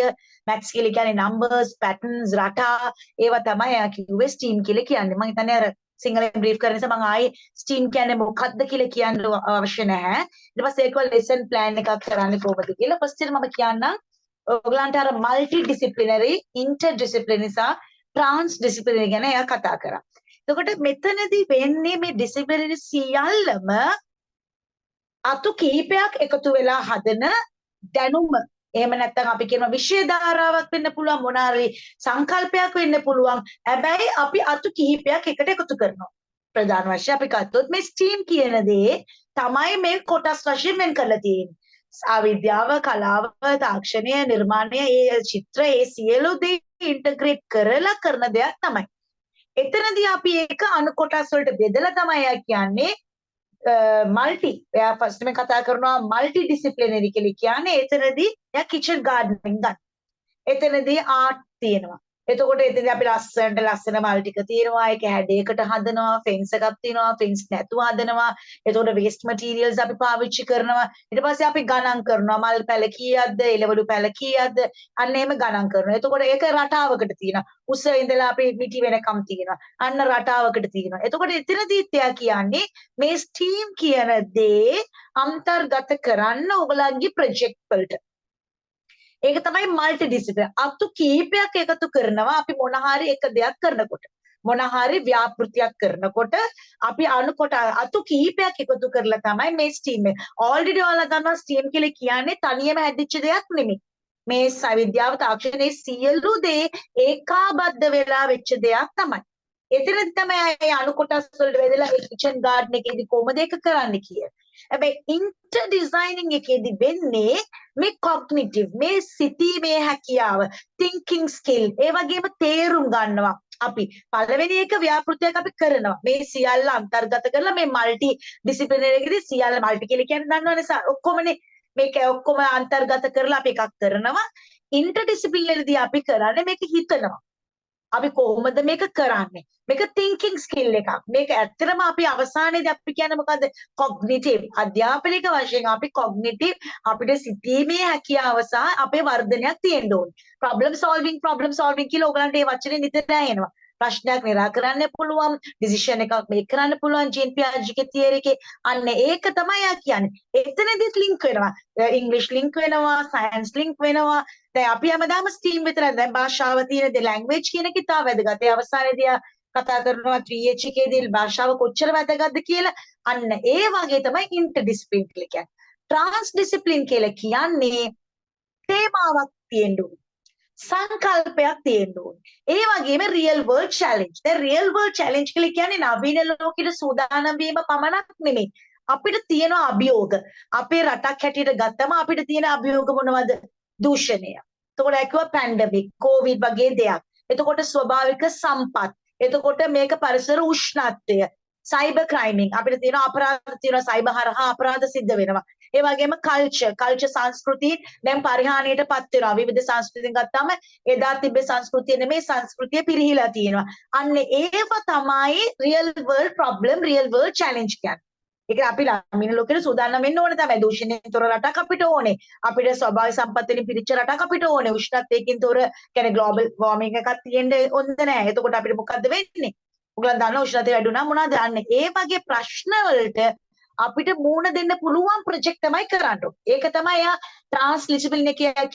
maths කියලා කියන්නේ numbers, patterns, රටා. ඒවා තමයි එයා කිව්වේ STEAM කියලා කියන්නේ. මම හිතන්නේ අර සිංහලෙන් බ්‍රීෆ් කරන නිසා මම ආයේ STEAM කියන්නේ මොකක්ද කියලා කියන්න අවශ්‍ය නැහැ. ඊට පස්සේ ඒක lesson plan එකක් කරන්න කොහොමද කියලා ෆස්ට් එක මම කියන්නම් ඔයගලන්ට අර මල්ටි ඩිසිප්ලිනරි ඉන්ටර්ඩිසිප්ලිනරි සහ ට්‍රාන්ස්ඩිසිප්ලිනරි ගැන එයා කතා කරා. එතකොට මෙතනදී වෙන්නේ මේ ඩිසිප්ලිනරි සියල්ලම අතු කිහිපයක් එකතු වෙලා හදන දැනුම. එහෙම නැත්නම් අපි කියන විෂය ධාරාවක් වෙන්න පුළුවන්, මොනාරි සංකල්පයක් වෙන්න පුළුවන්. හැබැයි අපි අතු කිහිපයක් එකට එකතු කරනවා. ප්‍රධාන වශයෙන් අපි ගත්තොත් මේ ස්ටීම් කියන දේ තමයි මේ කොටස් වශයෙන් වෙන් කරලා තියෙන්නේ. අවිද්‍යාව, කලාව, තාක්ෂණය, නිර්මාණය, ඒ චිත්‍ර, ඒ සියලු දේ ඉන්ටග්‍රේට් කරලා කරන දෙයක් තමයි. එතනදී අපි ඒක අණු කොටස් වලට බෙදලා තමයි කියන්නේ මල්ටි. එයා ෆස්ට් මේ කතා කරනවා මල්ටි ඩිසිප්ලිනරි කියලා කියන්නේ. එතනදී එයා කිචන් ගාඩනින් ගන්න. එතනදී ආර්ට් තියෙනවා. එතකොට එතනදී අපි ලස්සන මල් ටික තියෙනවා. ඒක හැඩයකට හදනවා, ෆෙන්ස් එකක් තියෙනවා, ෆෙන්ස් නැතුව හදනවා. එතකොට වේස්ට් මටීරියල්ස් අපි පාවිච්චි කරනවා. ඊට පස්සේ අපි ගණන් කරනවා මල් පැල කීයක්ද, එළවලු පැල කීයක්ද, අන්න එහෙම ගණන් කරනවා. එතකොට ඒක රටාවකට තියෙනවා. උස ඉඳලා අපි මිටි වෙනකම් තියෙනවා. අන්න රටාවකට තියෙනවා. එතකොට එතනදීත් එයා කියන්නේ මේ ස්ටීම් කියන දේ අන්තර්ගත කරන්න ඔයගලන්ගේ ප්‍රොජෙක්ට් වලට. ඒක තමයි මල්ටි ඩිසිප්ලිනරි. අතු කීපයක් එකතු කරනවා අපි මොන හරි එක දෙයක් කරනකොට. මොන හරි ව්‍යාපෘතියක් කරනකොට අපි අතු කීපයක් එකතු කරලා තමයි මේ ස්ටීම් එක. ඔල්රෙඩි ඔයාලා දන්නවා ස්ටීම් කියලා කියන්නේ තනියම හැදිච්ච දෙයක් නෙමෙයි. මේ විද්‍යාව තාක්ෂණයේ සියලු දේ ඒකාබද්ධ වෙලා වෙච්ච දෙයක් තමයි. එතන තමයි මේ අණු කොටස් වලට බෙදලා ඒ කිචන් ගාඩන් එකේදී කොහොමද ඒක කරන්නේ කියලා. හැබැයි ඉන්ටර් ඩිසයිනින් එකේදී වෙන්නේ මේ කොග්නිටිව්, මේ සිතීමේ හැකියාව, thinking skill, ඒ වගේම තේරුම් ගන්නවා. අපි පළවෙනි එක ව්‍යාපෘතියක් අපි කරනවා. මේ සියල්ල අන්තර්ගත කරලා මේ මල්ටි ඩිසිප්ලිනරි එකේදී සියල්ල මල්ටි කියලා කියන්නේ දන්නවනේ ඔක්කොමනේ. මේක ඔක්කොම අන්තර්ගත කරලා අපි එකක් කරනවා. ඉන්ටර් ඩිසිප්ලිනරිදී අපි කරන්නේ මේක හිතනවා. අපි කොහොමද මේක කරන්නේ? මේක thinking skill එකක්. මේක ඇත්තටම අපි අවසානයේදී අපි කියන්නේ මොකද්ද? cognitive. අධ්‍යාපනික වශයෙන් අපි cognitive අපිට සිතීමේ හැකියාව සහ අපේ වර්ධනයක් තියෙන්න ඕනේ. problem solving කියලා ඔයගලන්ට මේ වචනේ නිතර ඇහෙනවා. ප්‍රශ්නයක් නිරාකරන්න පුළුවන්, decision එකක් මේක කරන්න පුළුවන් ජීන් පියාජ්ගේ තියරි එකේ. අන්න ඒක තමයි යා කියන්නේ. එතනදිත් link වෙනවා. English link වෙනවා, science link වෙනවා. දැන් අපි හැමදාම ස්ටීම් විතරයි. දැන් භාෂාව තියෙන දේ language කියන එක ඉතාල වැදගත්. ඒ අවසානයේදී කතා කරනවා 3H එකේදී භාෂාව කොච්චර වැදගත්ද කියලා. අන්න ඒ වගේ තමයි interdiscipline කියලා කියන්නේ. transdiscipline කියලා කියන්නේ තේමාවක් තියෙන්න ඕනේ. සංකල්පයක් තියෙන්න ඕනේ. ඒ වගේම real world challenge. දැන් real world challenge කියලා කියන්නේ නවීන ලෝකෙට සූදානම් වීම පමණක් නෙමෙයි. අපිට තියෙන අභියෝග. අපේ රටක් හැටියට ගත්තම අපිට තියෙන අභියෝග මොනවද? දූෂණය. එතකොට ඇක්කුව පැන්ඩමික්, කොවිඩ් වගේ දෙයක්. එතකොට ස්වභාවික සම්පත්. එතකොට මේක පරිසර උෂ්ණත්වය. සයිබර් ක්‍රයිමින් අපිට තියෙන අපරාධ තියෙනවා, සයිබර් හරහා අපරාධ සිද්ධ වෙනවා. ඒ වගේම කල්චර් සංස්කෘතිය දැන් පරිහානියටපත් වෙනවා. විවිධ සංස්කෘතියන් ගත්තාම එදා තිබ්බේ සංස්කෘතිය නෙමෙයි, සංස්කෘතිය පිරිහිලා තියෙනවා. අන්න ඒව තමයි real world problem, real world challenge කියන්නේ. ඒක අපි ළමින ලෝකෙට සූදානම් වෙන්න ඕනේ තමයි. දූෂණයෙන් තොර රටක් අපිට ඕනේ. අපිට ස්වභාවික සම්පත් වලින් පිරිච්ච රටක් අපිට ඕනේ. උෂ්ණත්වයෙන් තොර කියන්නේ ග්ලෝබල් වෝර්මින් එකක් තියෙන්න හොඳ නැහැ. එතකොට අපිට මොකද්ද වෙන්නේ? ඔයගොල්ලෝ දන්නවා උෂ්ණත්වය වැඩි වුණා මොනවද? අන්න ඒ වගේ ප්‍රශ්න වලට අපිට මූණ දෙන්න පුළුවන් ප්‍රොජෙක්ට් තමයි කරන්න ඕනේ. ඒක තමයි යා ට්‍රාන්ස්ලිසිබල්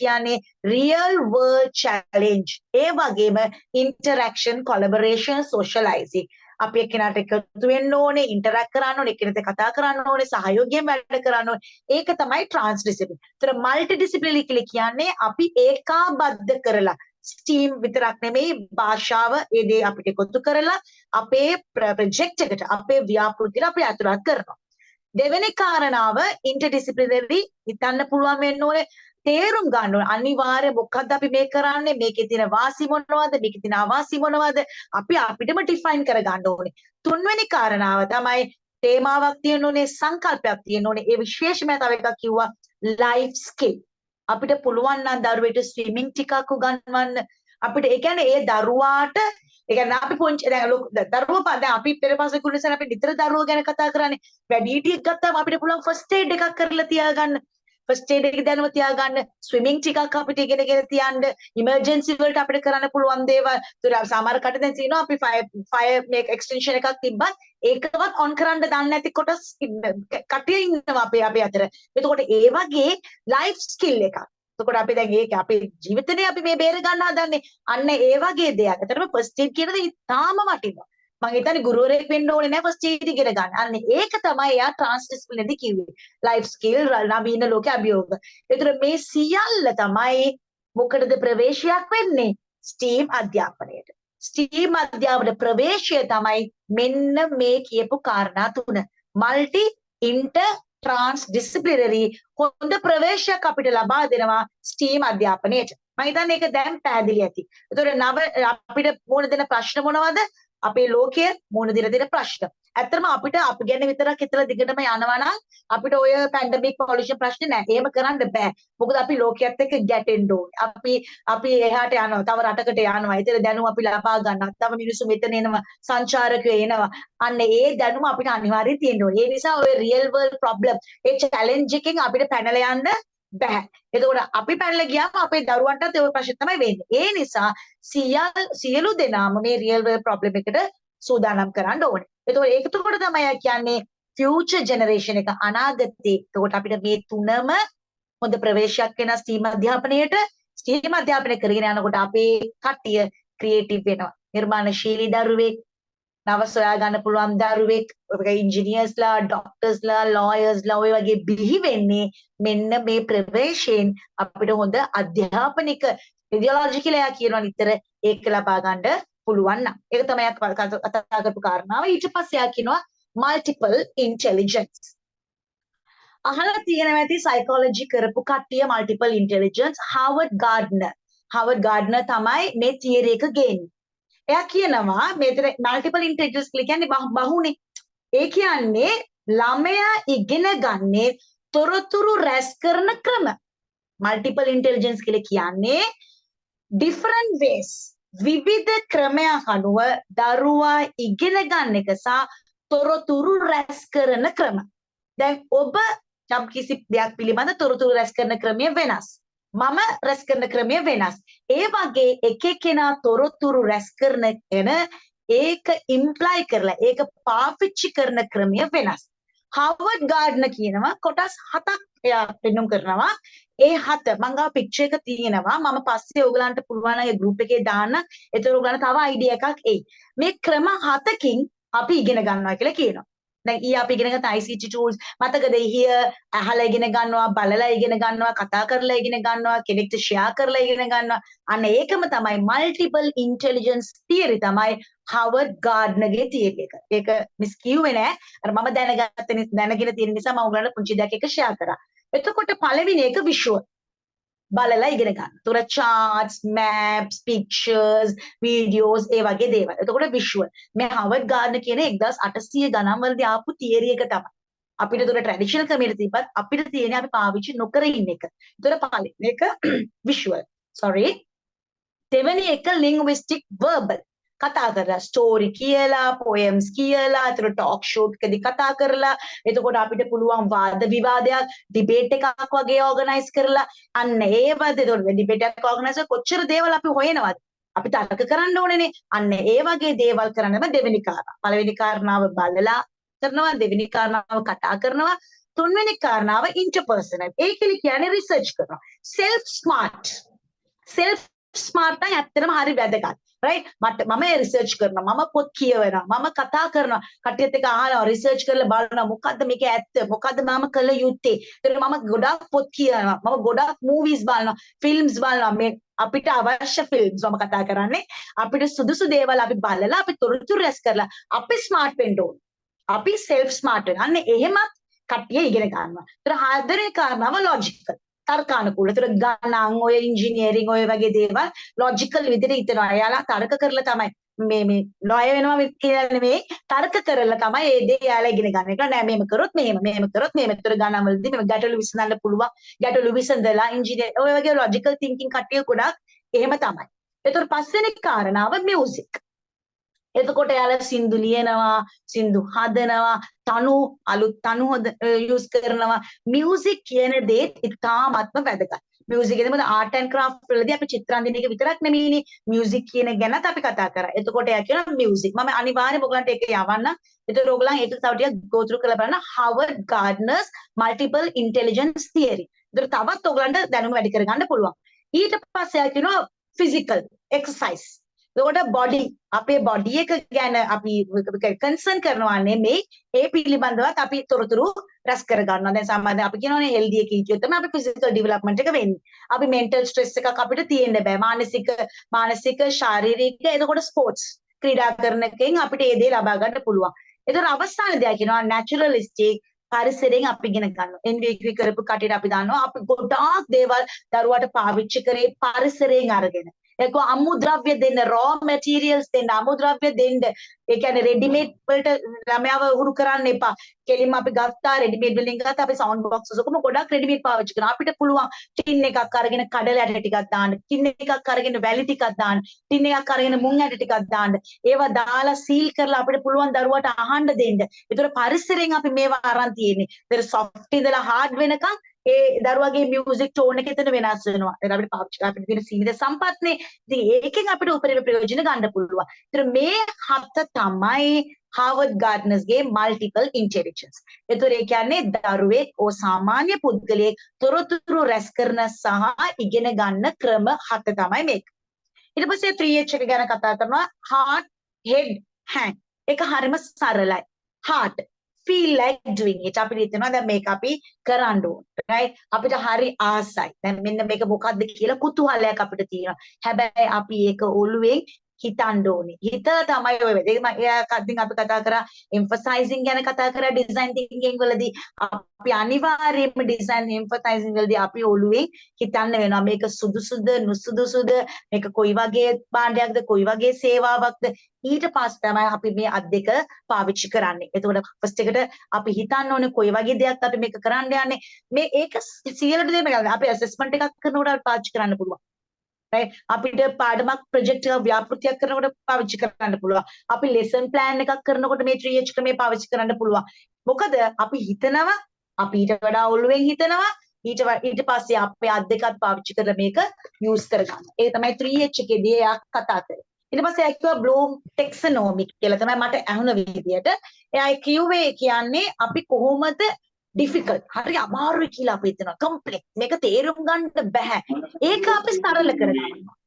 කියන්නේ real world challenge. ඒ වගේම interaction, collaboration, socializing. අපි එක්කෙනාට එකතු වෙන්න ඕනේ, ඉන්ටරැක්ට් කරන්න ඕනේ, එක්කෙනෙක්ට කතා කරන්න ඕනේ, සහයෝගයෙන් වැඩ කරන්න ඕනේ. ඒක තමයි ට්‍රාන්ස්ඩිසිප්ලින්. ඒතර මල්ටි ඩිසිප්ලිනරි කියලා කියන්නේ අපි ඒකාබද්ධ කරලා ස්ටීම් විතරක් නෙමෙයි භාෂාව ඒ දේ අපිට එකතු කරලා අපේ ප්‍රොජෙක්ට් එකට, අපේ ව්‍යාපෘතියට අපි ඇතුළත් කරනවා. දෙවෙනි කාරණාව ඉන්ටර්ඩිසිප්ලිනරි හිතන්න පුළුවන් වෙන්න ඕනේ, තේරුම් ගන්න ඕනේ අනිවාර්ය මොකක්ද අපි මේ කරන්නේ, මේකේ තියෙන වාසි මොනවද, මේකේ තියෙන අවාසි මොනවද, අපි අපිටම ඩිෆයින් කර ගන්න ඕනේ. තුන්වෙනි කාරණාව තමයි තේමාවක් තියෙන්න ඕනේ, සංකල්පයක් තියෙන්න ඕනේ. ඒ විශේෂම තව එකක් කිව්වා ලයිෆ් ස්කිල්. අපිට පුළුවන් නම් දරුවෙට ස්විමින් ටිකක් උගන්වන්න. අපිට ඒ කියන්නේ ඒ දරුවාට ඒ කියන්නේ අපි පොන්චි දැන් දරුවා දැන් අපි පෙරපස්සේ කුණසන අපි නිතර දරුවෝ ගැන කතා කරන්නේ. වැඩිහිටියෙක් ගත්තාම අපිට පුළුවන් ෆස්ට් එයිඩ් එකක් කරලා තියාගන්න. ෆස්ට් එයිඩ් එක දැනුම තියාගන්න, ස්විමින් ටිකක් අපිට ඉගෙනගෙන තියන්න, ඉමර්ජන්සි වලට අපිට කරන්න පුළුවන් දේවල්. ඒතර සමහර කට දැන් තියෙනවා අපි ෆයර් මේක එක්ස්ටෙන්ෂන් එකක් තිබ්බත් ඒකවත් ඔන් කරන්න දන්නේ නැති කොටස් කටිය ඉන්නවා අපේ අතර. එතකොට ඒ වගේ ලයිෆ් ස්කිල් එකක්. එතකොට අපි දැන් ඒක අපේ ජීවිතේ අපි මේ බේර ගන්න හදන්නේ. අන්න ඒ වගේ දෙයක්. ඒතරම ෆස්ට් එයිඩ් කියන දේ ඉතාම වටිනවා. මම හිතන්නේ ගුරුවරයෙක් වෙන්න ඕනේ නැහැ ෆස්ට් එයිඩ් ඉගෙන ගන්න. අන්න ඒක තමයි එයා ට්‍රාන්ස්ඩිසිප්ලිනරිදී කිව්වේ. ලයිෆ් ස්කිල් නවීන ලෝක අභියෝග. ඒතර මේ සියල්ල තමයි මොකටද ප්‍රවේශයක් වෙන්නේ? ස්ටීම් අධ්‍යාපනයට. ස්ටීම් අධ්‍යාපන ප්‍රවේශය තමයි මෙන්න මේ කියපු කාරණා තුන. මල්ටි ඉන්ටර් ට්‍රාන්ස්ඩිසිප්ලිනරි හොඳ ප්‍රවේශයක් අපිට ලබා දෙනවා ස්ටීම් අධ්‍යාපනයට. මම හිතන්නේ ඒක දැන් පැහැදිලි ඇති. ඒතකොට අපිට මුණ දෙන ප්‍රශ්න මොනවද? අපේ ලෝකයේ මුණ දෙන ප්‍රශ්න. ඇත්තටම අපිට අපි ගැන විතරක් හිතලා දිගටම යනවා නම් අපිට ඔය පැන්ඩමික් පොලියුෂන් ප්‍රශ්නේ නැහැ. එහෙම කරන්න බෑ. මොකද අපි ලෝකයේත් එක්ක ගැටෙන්න ඕනේ. අපි එහාට යනවා. තව රටකට යනවා. ඒතර දැනුම අපි ලබා ගන්නවා. තව මිනිස්සු මෙතන එනවා. සංචාරකයෝ එනවා. අන්න ඒ දැනුම අපිට අනිවාර්යයෙන් තියෙන්න ඕනේ. ඒ නිසා ඔය රියල් වර්ල්ඩ් ප්‍රොබ්ලම් ඒ චැලෙන්ජ් එකෙන් අපිට පැනලා යන්න බෑ. එතකොට අපි පැනලා ගියාම අපේ දරුවන්ටත් ඒ ප්‍රශ්න තමයි වෙන්නේ. ඒ නිසා සියලු දෙනාම මේ රියල් වර්ල්ඩ් ප්‍රොබ්ලම් එකට සූදානම් කරන්න ඕනේ. එතකොට තමයි කියන්නේ ෆියුචර් ජෙනරේෂන් එක අනාගතේ. එතකොට අපිට මේ තුනම හොඳ ප්‍රවේශයක් වෙන ස්ටීම් අධ්‍යාපනයට ස්ටීම් අධ්‍යාපනය කරගෙන යනකොට අපේ කට්ටිය ක්‍රියේටිව් වෙනවා. නිර්මාණශීලී දරුවෙක්, නව සොයා ගන්න පුළුවන් දරුවෙක්, ඉංජිනේර්ස්ලා, ડોක්ටර්ස්ලා, ලෝයර්ස්ලා ඔය වගේ බිහි වෙන්නේ මෙන්න මේ ප්‍රවේශයෙන් අපිට හොඳ අධ්‍යාපනික ඉඩියොලොජිකල් එයා කියනවා නිතර ඒක ලබා ගන්න පුළුවන් නම්. ඒක තමයි කතා කරපු කාරණාව. ඊට පස්සේ එයා කියනවා මල්ටිපල් ඉන්ටෙලිජන්ස්. අහලා තියෙනවා ඇති සයිකොලොජි කරපු කට්ටිය මල්ටිපල් ඉන්ටෙලිජන්ස්. හාවර්ඩ් ගාඩ්නර් තමයි මේ තියරි එක ගේන්නේ. එයා කියනවා මෙතන මල්ටිපල් ඉන්ටෙලිජන්ස් කියන්නේ බහුනේ. ඒ කියන්නේ ළමයා ඉගෙන ගන්නේ තොරතුරු රැස් කරන ක්‍රම. මල්ටිපල් ඉන්ටෙලිජන්ස් කියලා කියන්නේ different ways විවිධ ක්‍රමයක් අනුව දරුවා ඉගෙන ගන්න එක සහ තොරතුරු රැස් කරන ක්‍රම. දැන් ඔබ යම් කිසි දෙයක් පිළිබඳ තොරතුරු රැස් කරන ක්‍රමය වෙනස්. මම රැස් කරන ක්‍රමය වෙනස්. ඒ වගේ එක එකනා තොරතුරු රැස් කරන එන ඒක ඉම්ප්ලයි කරලා ඒක පාවිච්චි කරන ක්‍රමය වෙනස්. හාවර්ඩ් ගාඩ්නර් කියනවා කොටස් 7ක් එයා පෙන්වුම් කරනවා. ඒ 7 මම ගාව පික්චර් එක තියෙනවා. මම පස්සේ ඕගලන්ට පුළුවන් අය ගෲප් එකේ දාන්න. ඒතර ඕගලන්ට තව අයිඩියා එකක් එයි. මේ ක්‍රම 7කින් අපි ඉගෙන ගන්නවා කියලා කියනවා. දැන් අපි ඉගෙන ගත්ත ICT tools මතකද අහලා ඉගෙන ගන්නවා, බලලා ඉගෙන ගන්නවා, කතා කරලා ඉගෙන ගන්නවා, කෙනෙක්ට ෂෙයා කරලා ඉගෙන ගන්නවා. අන්න ඒකම තමයි මල්ටිපල් ඉන්ටෙලිජන්ස් තියරි තමයි හාවර්ඩ් ගාඩ්නර්ගේ තියරි එක. ඒක මිස් කිව්වේ නෑ. අර මම දැනගෙන තියෙන නිසා මම ඔයගලන්ට පුංචි දෙයක් එක ෂෙයා කරා. එතකොට පළවෙනි එක විෂුවල්. බලලා ඉගෙන ගන්න. ඒතර charts, maps, pictures, videos ඒ වගේ දේවල්. එතකොට visual. මේ හාවර්ඩ් ගාඩ්නර් කියන 1800 ගණන් වලදී ආපු තියරි එක තමයි. අපිට ඒතර ට්‍රැඩිෂනල් කමියුනිටි තිබ්බත් අපිට තියෙන්නේ අපි පාවිච්චි නොකර ඉන්න එක. ඒතර පළවෙනි එක visual. sorry. දෙවෙනි එක linguistic verbal. කතා කරලා ස්ටෝරි කියලා, පොයම්ස් කියලා, ඒතර ටොක් ෂෝ එකදී කතා කරලා, එතකොට අපිට පුළුවන් වාද විවාදයක්, ඩිබේට් එකක් වගේ ඕගනයිස් කරලා අන්න ඒවද ඒතකොට ඩිබේට් එකක් ඕගනයිස් කොච්චර දේවල් අපි හොයනවද? අපි තර්ක කරන්න ඕනේනේ. අන්න ඒ වගේ දේවල් කරන්නම දෙවෙනි කාරණා. පළවෙනි කාරණාව බලලා කරනවා, දෙවෙනි කාරණාව කතා කරනවා, තුන්වෙනි කාරණාව ඉන්ටර්පර්සනල්. ඒකලි කියන්නේ රිසර්ච් කරනවා. self smart නම් ඇත්තටම හරි වැදගත්. right මම රිසර්ච් කරනවා, මම පොත් කියවනවා, මම කතා කරනවා, කට්ටියත් එක්ක අහනවා, රිසර්ච් කරලා බලනවා මොකද්ද මේක ඇත්ත, මොකද්ද මම කළ යුත්තේ. ඒතර මම ගොඩාක් පොත් කියවනවා, මම ගොඩාක් මූවිස් බලනවා, ෆිල්ම්ස් බලනවා. මේ අපිට අවශ්‍ය ෆිල්ම්ස් මම කතා කරන්නේ. අපිට සුදුසු දේවල් අපි බලලා අපි තොරතුරු රැස් කරලා අපි ස්මාර්ට් වෙන්න ඕනේ. අපි self smart වෙන්න. අන්න එහෙමත් කට්ටිය ඉගෙන ගන්නවා. ඒතර හතරේ කාරණාව logical. තර්කානුකූල. ඒතර ගණන් ඔය ඉංජිනේරින් ඔය වගේ දේවල් ලොජිකල් විදිහට හිතනවා. එයාලා තර්ක කරලා තමයි මේ ලොය වෙනවා කියලා නෙමෙයි, තර්ක කරලා තමයි මේ දේ එයාලා ඉගෙන ගන්න. ඒක නෑ මෙහෙම කරොත් මෙහෙම කරොත් මෙහෙම. ඒතර ගණන් වලදී මේ ගැටලු විසඳන්න පුළුවන්. ගැටලු විසඳලා ඉංජිනේර් ඔය වගේ ලොජිකල් තින්කින් කට්ටිය ගොඩක් එහෙම තමයි. ඒතර පස්වෙනි කාරණාව මියුසික්. එතකොට එයාලා සින්දු ලියනවා, සින්දු හදනවා, අලුත් තනු යූස් කරනවා. මියුසික් කියන දේ ඉතාමත්ම වැදගත්. මියුසික් කියන්නේ මොකද ආර්ට් ඇන්ඩ් ක්‍රාෆ්ට් වලදී අපි චිත්‍රාන්දන එක විතරක් නෙමෙයිනේ. මියුසික් කියන ගැනත් අපි කතා කරා. එතකොට එයා කියනවා මියුසික්. මම අනිවාර්යයෙන්ම ඔයගලන්ට ඒක යවන්න. එතකොට ඔයගලන් ඒක තව ටිකක් go through කරලා බලන්න. Harvard Gardner's multiple intelligence theory. ඒතර තවත් ඔයගලන්ට දැනුම වැඩි කරගන්න පුළුවන්. ඊට පස්සේ කියනවා physical exercise. එතකොට body අපේ body එක ගැන අපි කන්සර්න් කරනවා නෙමෙයි ඒ පිළිබඳවත් අපි තොරතුරු රැස් කර ගන්නවා. දැන් සාමාන්‍යයෙන් අපි කියනවානේ healthy එක හිටියොත් තමයි අපි physical development එක වෙන්නේ. අපි mental stress එකක් අපිට තියෙන්න බෑ. මානසික ශාරීරික එතකොට sports ක්‍රීඩා කරන එකෙන් අපිට ඒ දේ ලබා ගන්න පුළුවන්. ඒතර අවස්ථාවේදී කියනවා naturalistic පරිසරයෙන් අපි ඉගෙන ගන්නවා. NVQ කරපු කටියට අපි දන්නවා අපි ගොඩාක් දේවල් දරුවාට පාවිච්චි කරේ පරිසරයෙන් අරගෙන. ඒක අමුද්‍රව්‍ය දෙන්න, raw materials දෙන්න, අමුද්‍රව්‍ය දෙන්න. ඒ කියන්නේ readymade වලට ළමයාව උරු කරන්න එපා. කෙලින්ම අපි ගත්තා readymade වලින් ගත්තා අපි sound boxes ඔක්කොම ගොඩක් readymade පාවිච්චි කරනවා. අපිට පුළුවන් ටින් එකක් අරගෙන කඩල ඇට ටිකක් දාන්න, ටින් එකක් අරගෙන වැලි ටිකක් දාන්න, ටින් එකක් අරගෙන මුං ඇට ටිකක් දාන්න. ඒවා දාලා සීල් කරලා අපිට පුළුවන් දරුවාට අහන්න දෙන්න. ඒතර පරිසරයෙන් අපි මේවා අරන් තියෙන්නේ. ඒතර soft ඉඳලා hard වෙනකන් ඒ දරුවගේ මියුසික් ටෝන් එක එතන වෙනස් වෙනවා. ඒක අපිට පාවිච්චි කරලා අපිට තියෙන සීමිත සම්පත්නේ. ඉතින් ඒකෙන් අපිට උපරිම ප්‍රයෝජන ගන්න පුළුවන්. ඒතර මේ හත තමයි Harvard Gardner's ගේ multiple intelligence. ඒතර ඒ කියන්නේ දරුවෙක් ඕ සාමාන්‍ය පුද්ගලයෙක් තොරතුරු රැස් කරන සහ ඉගෙන ගන්න ක්‍රම හත තමයි මේක. ඊට පස්සේ 3H එක ගැන කතා කරනවා heart, head, hand. ඒක හරිම සරලයි. heart feel like doing it. අපිට හිතෙනවා දැන් මේක අපි කරන්න ඕන. right? අපිට හරි ආසයි. දැන් මෙන්න මේක මොකක්ද කියලා කුතුහලයක් අපිට තියෙනවා. හැබැයි අපි ඒක ඔළුවෙන් හිතන්න ඕනේ. හිතලා තමයි ඔය වෙන්නේ. ඒක කද්දින් අපි කතා කරා emphasizing ගැන කතා කරා design thinking වලදී අපි අනිවාර්යයෙන්ම design emphasizing වලදී අපි ඔළුවෙන් හිතන්න වෙනවා. මේක සුදුසුද නුසුදුසුද මේක කොයි වගේ භාණ්ඩයක්ද කොයි වගේ සේවාවක්ද ඊට පස්සේ තමයි අපි මේ අත් දෙක පාවිච්චි කරන්නේ. එතකොට ෆස්ට් එකට අපි හිතන්න ඕනේ කොයි වගේ දෙයක්ද අපි මේක කරන්න යන්නේ. මේ ඒක සියලු දේ මේක අපි ඇසෙස්මන්ට් එකක් කරනකොට පාවිච්චි කරන්න පුළුවන්. right? අපිට පාඩමක් ප්‍රොජෙක්ට් එකක් ව්‍යාපෘතියක් කරනකොට පාවිච්චි කරන්න පුළුවන්. අපි ලෙසන් ප්ලෑන් එකක් කරනකොට මේ 3H ක්‍රමය පාවිච්චි කරන්න පුළුවන්. මොකද අපි හිතනවා අපි ඊට වඩා ඔළුවෙන් හිතනවා ඊට පස්සේ අපේ අත් දෙකත් පාවිච්චි කරලා මේක යූස් කරගන්න. ඒ තමයි 3H එකේදී එයා කතා කරේ. ඊට පස්සේ එයා කිව්වා බ්ලූම් ටැක්සනොමි කියලා තමයි මට ඇහුණ විදියට. එයා කිව්වේ කියන්නේ අපි කොහොමද difficult හරි අමාරුයි කියලා අපි හිතනවා complex මේක තේරුම් ගන්න බෑ ඒක අපි සරල කරගන්නවා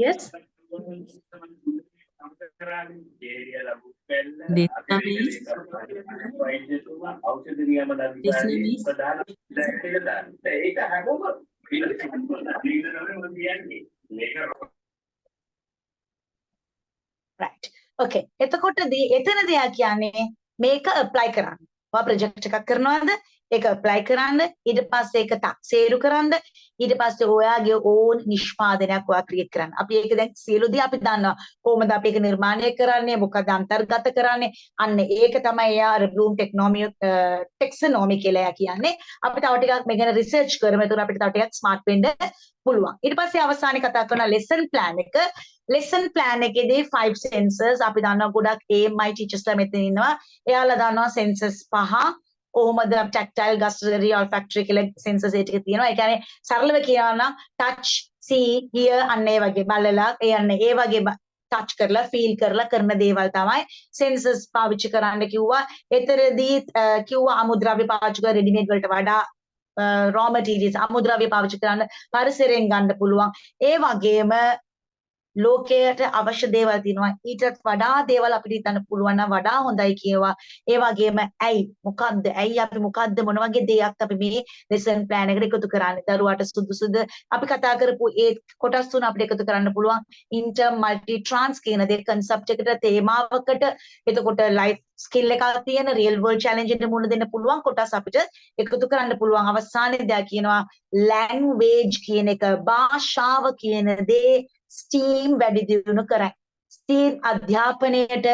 yes right okay එතකොටදී එතනදී යා කියන්නේ මේක apply කරන්න. ඔයා ප්‍රොජෙක්ට් එකක් කරනවාද? ඒක apply කරන්න. ඊට පස්සේ ඒක තක්සේරු කරන්න. ඊට පස්සේ ඔයාගේ ඕන් නිෂ්පාදනයක් ඔයා ක්‍රියේට් කරන්න. අපි ඒක දැන් සියලුදී අපි දන්නවා. කොහොමද අපි ඒක නිර්මාණය කරන්නේ? මොකද අන්තර්ගත කරන්නේ? අන්න ඒක තමයි එයා බ්ලූම් ටැක්සනොමි කියලා කියන්නේ. අපි තව ටිකක් මේ ගැන රිසර්ච් කරමු. එතකොට අපිට තව ටිකක් ස්මාර්ට් වෙන්න පුළුවන්. ඊට පස්සේ අවසානයේ කතා කරන lesson plan එක. lesson plan එකේදී 5 sensors අපි දන්නවා ගොඩක් AMI teachersලා මෙතන ඉන්නවා. එයාලා දන්නවා sensors 5. කොහොමද tactile, gustatory, olfactory කියලා sensors ඒ ටික තියෙනවා. ඒ කියන්නේ සරලව කියනවා නම් touch, see, hear අන්න ඒ වගේ බලලා ඒ වගේ touch කරලා feel කරලා කරන දේවල් තමයි sensors පාවිච්චි කරන්න කිව්වා. ඒතරදී කිව්වා අමුද්‍රව්‍ය පාවිච්චි කරලා ready made වලට වඩා raw materials අමුද්‍රව්‍ය පාවිච්චි කරන්න පරිසරයෙන් ගන්න පුළුවන්. ඒ වගේම ලෝකයට අවශ්‍ය දේවල් තියෙනවා ඊටත් වඩා දේවල් අපිට හිතන්න පුළුවන් නම් වඩා හොඳයි කියවා. ඒ වගේම ඇයි අපි මොකද්ද මොන වගේ දෙයක් අපි මේ lesson plan එකට එකතු කරන්නේ දරුවාට සුදුසුද අපි කතා කරපු ඒ කොටස් තුන අපිට එකතු කරන්න පුළුවන් inter multi trans කියන දේ concept එකට තේමාවකට එතකොට life skill එකක් තියෙන real world challenge එකට මුහුණ දෙන්න පුළුවන් කොටස් අපිට එකතු කරන්න පුළුවන්. අවසානයේදී දැන් කියනවා language කියන එක භාෂාව කියන දේ STEAM වැඩි දියුණු කරයි. STEAM අධ්‍යාපනයේට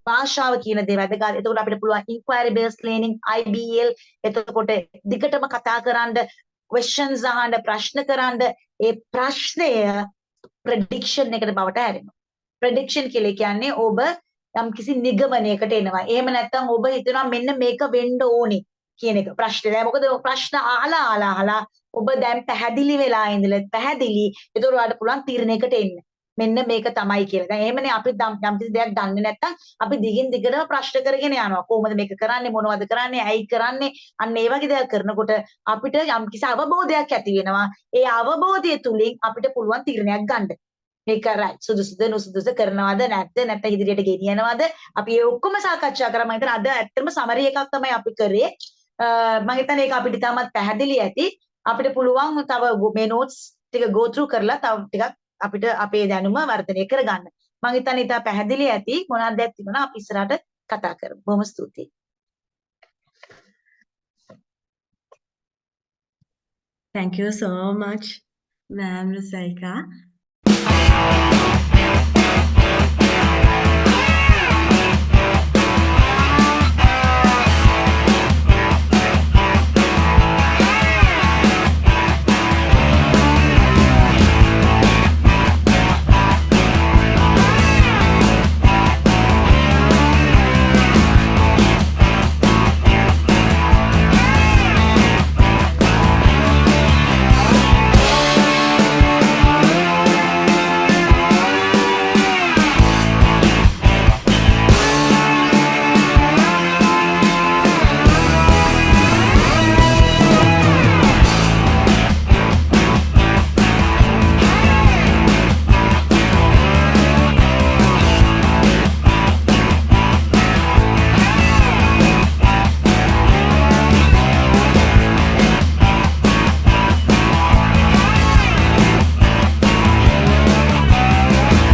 භාෂාව කියන දේ වැදගත්. එතකොට අපිට පුළුවන් inquiry based learning IBL එතකොට දිගටම කතා කරන්න questions අහන්න ප්‍රශ්න කරන්න ඒ ප්‍රශ්නය prediction එකට බවට හැරෙනවා. prediction කියලා කියන්නේ ඔබ යම් කිසි නිගමනයකට එනවා. එහෙම නැත්නම් ඔබ හිතනවා මෙන්න මේක වෙන්න ඕනේ කියන එක ප්‍රශ්නේ. දැන් මොකද ප්‍රශ්න අහලා ඔබ දැන් පැහැදිලි වෙලා ඉඳලා පැහැදිලි. ඒතකොට ඔයාලට පුළුවන් තීරණයකට එන්න. මෙන්න මේක තමයි කියලා. දැන් එහෙමනේ අපි යම් කිසි දෙයක් දන්නේ නැත්නම් අපි දිගින් දිගටම ප්‍රශ්න කරගෙන යනවා. කොහොමද මේක කරන්නේ? මොනවද කරන්නේ? ඇයි කරන්නේ? අන්න ඒ වගේ දේවල් කරනකොට අපිට යම් කිසි අවබෝධයක් ඇති වෙනවා. ඒ අවබෝධය තුලින් අපිට පුළුවන් තීරණයක් ගන්න. මේක right සුදුසුද නුසුදුසුද කරනවද නැත්නම් ඉදිරියට ගෙනියනවද? අපි ඒ ඔක්කොම සාකච්ඡා කරා. මම හිතන්නේ අද ඇත්තටම සමරි එකක් තමයි අපි කරේ. මම හිතන්නේ ඒක අපිට තාමත් පැහැදිලි ඇති. අපිට පුළුවන් තව මේ notes ටික go through කරලා තව ටිකක් අපිට අපේ දැනුම වර්ධනය කරගන්න. මම හිතන්නේ ඉතා පැහැදිලි ඇති. මොනවද දැක් තිබුණා අපි ඉස්සරහට කතා කරමු. බොහොම ස්තුතියි. Thank you so much, Ma'am Rusaika.